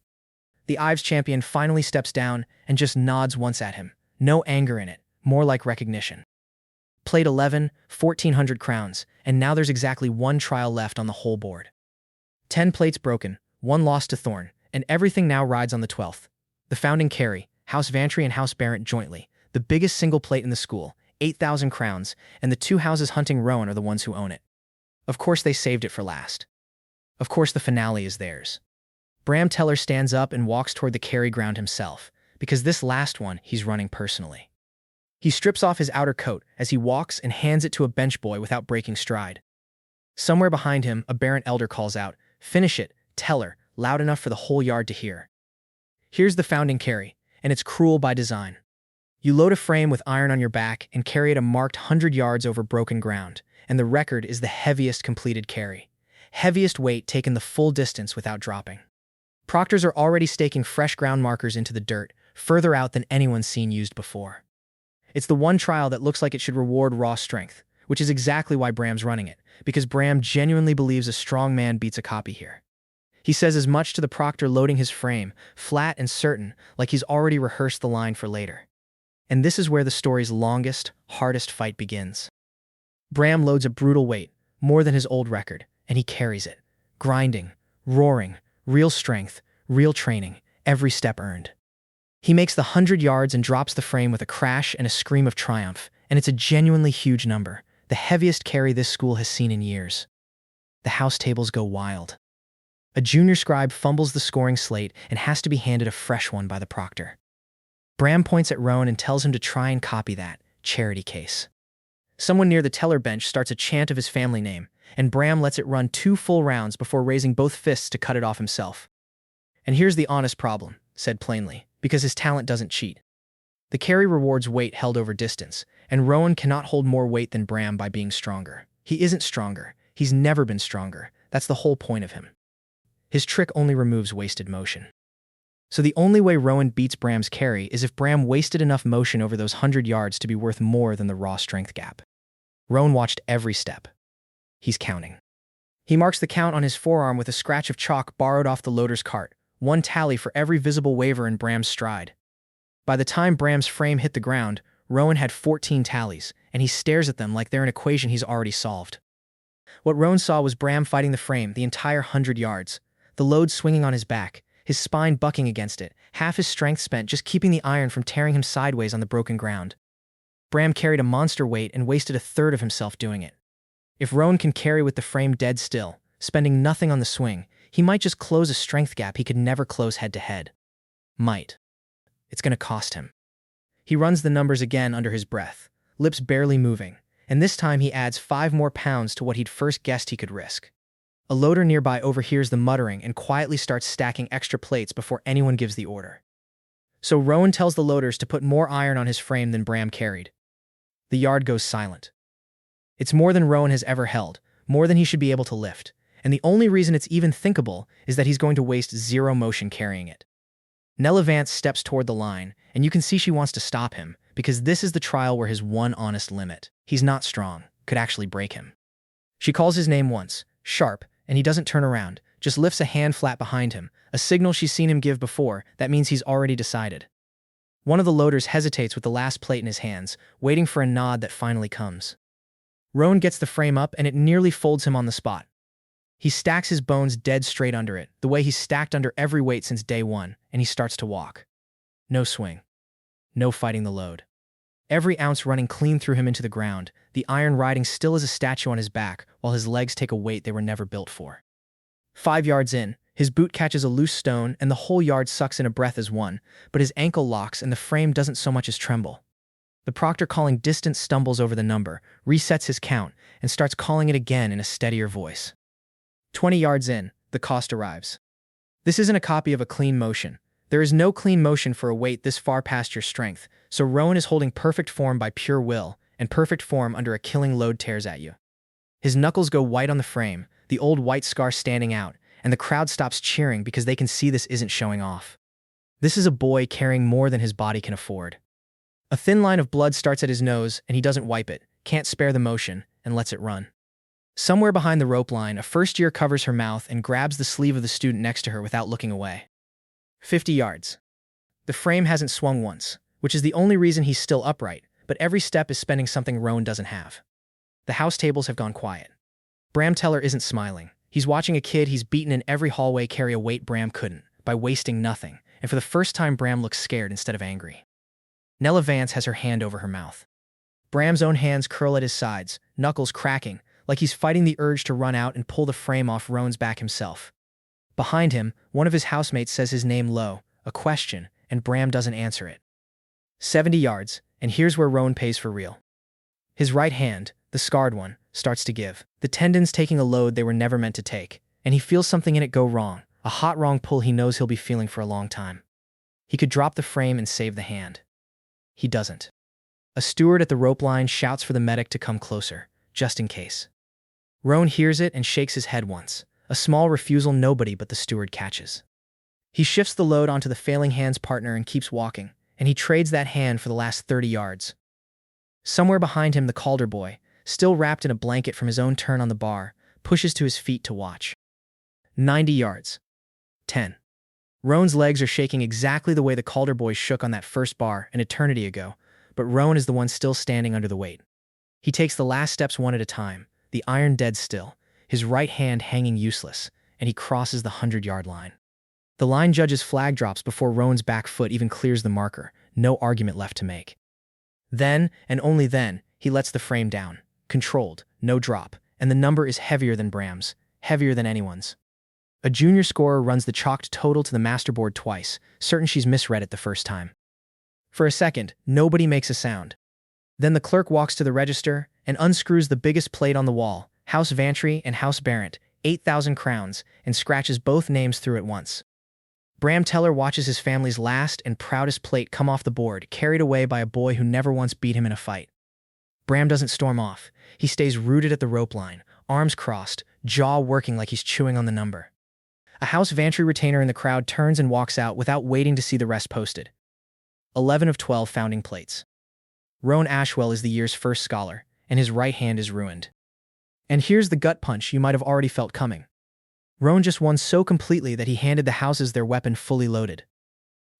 [SPEAKER 1] The Ives champion finally steps down and just nods once at him, no anger in it, more like recognition. Plate 11, 1,400 crowns, and now there's exactly 1 trial left on the whole board. 10 plates broken, 1 lost to Thorn, and everything now rides on the 12th. The founding carry, House Vantry and House Barrett jointly, the biggest single plate in the school, 8,000 crowns, and the 2 houses hunting Rowan are the ones who own it. Of course they saved it for last. Of course the finale is theirs. Bram Teller stands up and walks toward the carry ground himself, because this last one he's running personally. He strips off his outer coat as he walks and hands it to a bench boy without breaking stride. Somewhere behind him, a Barrett elder calls out, "Finish it, Teller," loud enough for the whole yard to hear. Here's the founding carry, and it's cruel by design. You load a frame with iron on your back and carry it a marked 100 yards over broken ground, and the record is the heaviest completed carry. Heaviest weight taken the full distance without dropping. Proctors are already staking fresh ground markers into the dirt, further out than anyone's seen used before. It's the one trial that looks like it should reward raw strength, which is exactly why Bram's running it, because Bram genuinely believes a strong man beats a copy here. He says as much to the proctor loading his frame, flat and certain, like he's already rehearsed the line for later. And this is where the story's longest, hardest fight begins. Bram loads a brutal weight, more than his old record, and he carries it. Grinding, roaring, real strength, real training, every step earned. He makes the 100 yards and drops the frame with a crash and a scream of triumph, and it's a genuinely huge number, the heaviest carry this school has seen in years. The house tables go wild. A junior scribe fumbles the scoring slate and has to be handed a fresh one by the proctor. Bram points at Rowan and tells him to try and copy that charity case. Someone near the teller bench starts a chant of his family name, and Bram lets it run 2 full rounds before raising both fists to cut it off himself. And here's the honest problem, said plainly, because his talent doesn't cheat. The carry rewards weight held over distance, and Rowan cannot hold more weight than Bram by being stronger. He isn't stronger. He's never been stronger. That's the whole point of him. His trick only removes wasted motion. So the only way Rowan beats Bram's carry is if Bram wasted enough motion over those 100 yards to be worth more than the raw strength gap. Rowan watched every step. He's counting. He marks the count on his forearm with a scratch of chalk borrowed off the loader's cart, 1 tally for every visible waver in Bram's stride. By the time Bram's frame hit the ground, Rowan had 14 tallies, and he stares at them like they're an equation he's already solved. What Rowan saw was Bram fighting the frame the entire 100 yards, the load swinging on his back, his spine bucking against it, half his strength spent just keeping the iron from tearing him sideways on the broken ground. Bram carried a monster weight and wasted 1/3 of himself doing it. If Rowan can carry with the frame dead still, spending nothing on the swing, he might just close a strength gap he could never close head-to-head. Might. It's going to cost him. He runs the numbers again under his breath, lips barely moving, and this time he adds 5 more pounds to what he'd first guessed he could risk. A loader nearby overhears the muttering and quietly starts stacking extra plates before anyone gives the order. So Rowan tells the loaders to put more iron on his frame than Bram carried. The yard goes silent. It's more than Rowan has ever held, more than he should be able to lift, and the only reason it's even thinkable is that he's going to waste 0 motion carrying it. Nella Vance steps toward the line, and you can see she wants to stop him, because this is the trial where his one honest limit, he's not strong, could actually break him. She calls his name once, Sharp, and he doesn't turn around, just lifts a hand flat behind him, a signal she's seen him give before that means he's already decided. One of the loaders hesitates with the last plate in his hands, waiting for a nod that finally comes. Rowan gets the frame up and it nearly folds him on the spot. He stacks his bones dead straight under it, the way he's stacked under every weight since day 1, and he starts to walk. No swing. No fighting the load. Every ounce running clean through him into the ground, the iron riding still as a statue on his back, while his legs take a weight they were never built for. 5 yards in, his boot catches a loose stone and the whole yard sucks in a breath as one, but his ankle locks and the frame doesn't so much as tremble. The proctor calling distance stumbles over the number, resets his count, and starts calling it again in a steadier voice. 20 yards in, the cost arrives. This isn't a copy of a clean motion. There is no clean motion for a weight this far past your strength, so Rowan is holding perfect form by pure will, and perfect form under a killing load tears at you. His knuckles go white on the frame, the old white scar standing out, and the crowd stops cheering because they can see this isn't showing off. This is a boy carrying more than his body can afford. A thin line of blood starts at his nose, and he doesn't wipe it, can't spare the motion, and lets it run. Somewhere behind the rope line, a first year covers her mouth and grabs the sleeve of the student next to her without looking away. 50 yards. The frame hasn't swung once, which is the only reason he's still upright, but every step is spending something Rowan doesn't have. The house tables have gone quiet. Bram Teller isn't smiling. He's watching a kid he's beaten in every hallway carry a weight Bram couldn't, by wasting nothing, and for the first time Bram looks scared instead of angry. Nella Vance has her hand over her mouth. Bram's own hands curl at his sides, knuckles cracking, like he's fighting the urge to run out and pull the frame off Roan's back himself. Behind him, one of his housemates says his name low, a question, and Bram doesn't answer it. 70 yards, and here's where Roan pays for real. His right hand, the scarred one, starts to give, the tendons taking a load they were never meant to take, and he feels something in it go wrong, a hot wrong pull he knows he'll be feeling for a long time. He could drop the frame and save the hand. He doesn't. A steward at the rope line shouts for the medic to come closer, just in case. Roan hears it and shakes his head once, a small refusal nobody but the steward catches. He shifts the load onto the failing hand's partner and keeps walking, and he trades that hand for the last 30 yards. Somewhere behind him, the Calder boy, still wrapped in a blanket from his own turn on the bar, pushes to his feet to watch. 90 yards. 10. Roan's legs are shaking exactly the way the Calder boy shook on that first bar an eternity ago, but Roan is the one still standing under the weight. He takes the last steps one at a time, the iron dead still, his right hand hanging useless, and he crosses the 100-yard line. The line judge's flag drops before Roan's back foot even clears the marker, no argument left to make. Then, and only then, he lets the frame down, controlled, no drop, and the number is heavier than Bram's, heavier than anyone's. A junior scorer runs the chalked total to the masterboard twice, certain she's misread it the first time. For a second, nobody makes a sound. Then the clerk walks to the register and unscrews the biggest plate on the wall, House Vantry and House Barrett, 8,000 crowns, and scratches both names through at once. Bram Teller watches his family's last and proudest plate come off the board, carried away by a boy who never once beat him in a fight. Bram doesn't storm off. He stays rooted at the rope line, arms crossed, jaw working like he's chewing on the number. A House Vantry retainer in the crowd turns and walks out without waiting to see the rest posted. 11 of 12 founding plates. Roan Ashwell is the year's first scholar, and his right hand is ruined. And here's the gut punch you might have already felt coming. Roan just won so completely that he handed the houses their weapon fully loaded.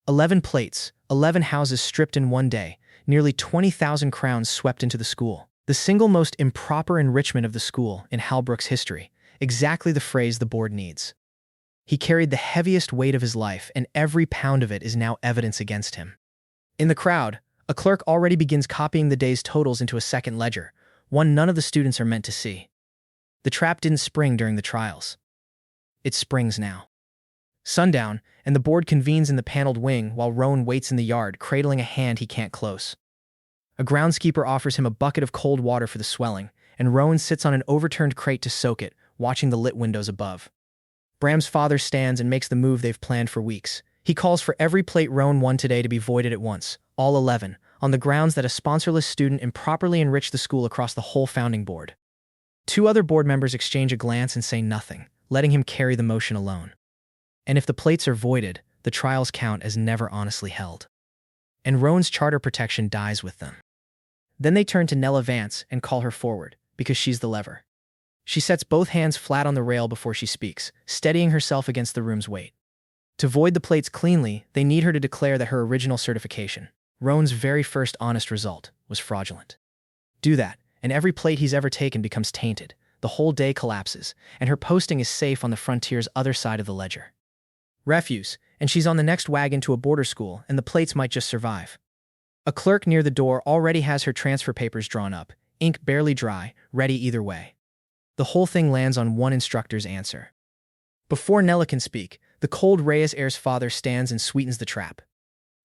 [SPEAKER 1] 11 plates, 11 houses stripped in one day, nearly 20,000 crowns swept into the school. The single most improper enrichment of the school in Halbrook's history, exactly the phrase the board needs. He carried the heaviest weight of his life, and every pound of it is now evidence against him. In the crowd, a clerk already begins copying the day's totals into a second ledger, one none of the students are meant to see. The trap didn't spring during the trials. It springs now. Sundown, and the board convenes in the paneled wing while Roan waits in the yard, cradling a hand he can't close. A groundskeeper offers him a bucket of cold water for the swelling, and Roan sits on an overturned crate to soak it, watching the lit windows above. Bram's father stands and makes the move they've planned for weeks. He calls for every plate Roan won today to be voided at once, all 11, on the grounds that a sponsorless student improperly enriched the school across the whole founding board. Two other board members exchange a glance and say nothing, letting him carry the motion alone. And if the plates are voided, the trials count as never honestly held. And Roan's charter protection dies with them. Then they turn to Nella Vance and call her forward, because she's the lever. She sets both hands flat on the rail before she speaks, steadying herself against the room's weight. To void the plates cleanly, they need her to declare that her original certification, Roan's very first honest result, was fraudulent. Do that, and every plate he's ever taken becomes tainted, the whole day collapses, and her posting is safe on the frontier's other side of the ledger. Refuse, and she's on the next wagon to a border school, and the plates might just survive. A clerk near the door already has her transfer papers drawn up, ink barely dry, ready either way. The whole thing lands on one instructor's answer. Before Nella can speak, the cold Reyes heir's father stands and sweetens the trap.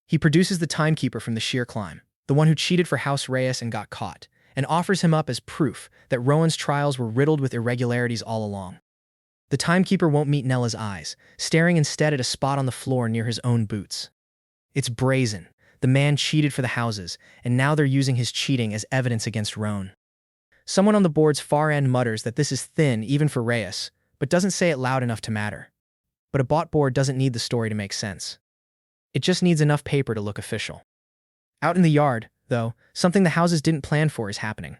[SPEAKER 1] He produces the timekeeper from the sheer climb, the one who cheated for House Reyes and got caught, and offers him up as proof that Roan's trials were riddled with irregularities all along. The timekeeper won't meet Nella's eyes, staring instead at a spot on the floor near his own boots. It's brazen. The man cheated for the houses, and now they're using his cheating as evidence against Roan. Someone on the board's far end mutters that this is thin even for Reyes, but doesn't say it loud enough to matter. But a bought board doesn't need the story to make sense. It just needs enough paper to look official. Out in the yard, though, something the houses didn't plan for is happening.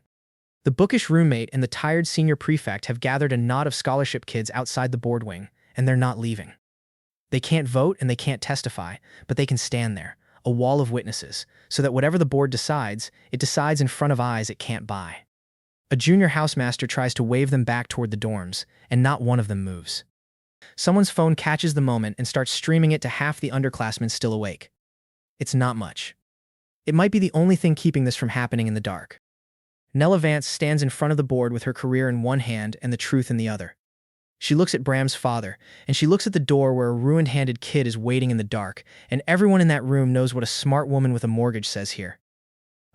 [SPEAKER 1] The bookish roommate and the tired senior prefect have gathered a knot of scholarship kids outside the board wing, and they're not leaving. They can't vote and they can't testify, but they can stand there, a wall of witnesses, so that whatever the board decides, it decides in front of eyes it can't buy. A junior housemaster tries to wave them back toward the dorms, and not one of them moves. Someone's phone catches the moment and starts streaming it to half the underclassmen still awake. It's not much. It might be the only thing keeping this from happening in the dark. Nella Vance stands in front of the board with her career in one hand and the truth in the other. She looks at Bram's father, and she looks at the door where a ruined-handed kid is waiting in the dark, and everyone in that room knows what a smart woman with a mortgage says here.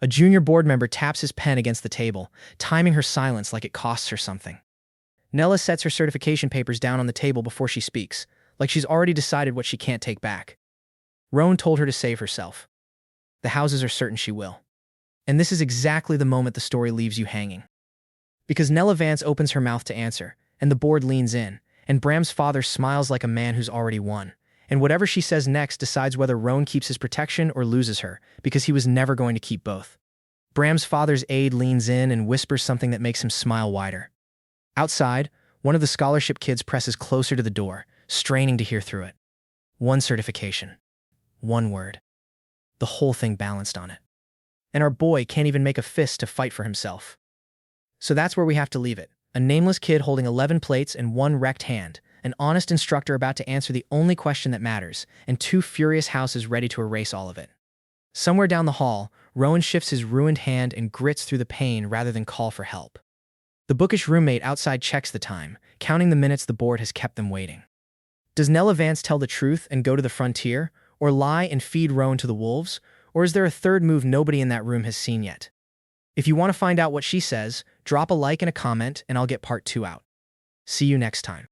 [SPEAKER 1] A junior board member taps his pen against the table, timing her silence like it costs her something. Nella sets her certification papers down on the table before she speaks, like she's already decided what she can't take back. Roan told her to save herself. The houses are certain she will. And this is exactly the moment the story leaves you hanging. Because Nella Vance opens her mouth to answer, and the board leans in, and Bram's father smiles like a man who's already won. And whatever she says next decides whether Roan keeps his protection or loses her, because he was never going to keep both. Bram's father's aide leans in and whispers something that makes him smile wider. Outside, one of the scholarship kids presses closer to the door, straining to hear through it. One certification. One word. The whole thing balanced on it. And our boy can't even make a fist to fight for himself. So that's where we have to leave it. A nameless kid holding 11 plates and one wrecked hand, an honest instructor about to answer the only question that matters, and two furious houses ready to erase all of it. Somewhere down the hall, Rowan shifts his ruined hand and grits through the pain rather than call for help. The bookish roommate outside checks the time, counting the minutes the board has kept them waiting. Does Nella Vance tell the truth and go to the frontier, or lie and feed Rowan to the wolves, or is there a third move nobody in that room has seen yet? If you want to find out what she says, drop a like and a comment, and I'll get part 2 out. See you next time.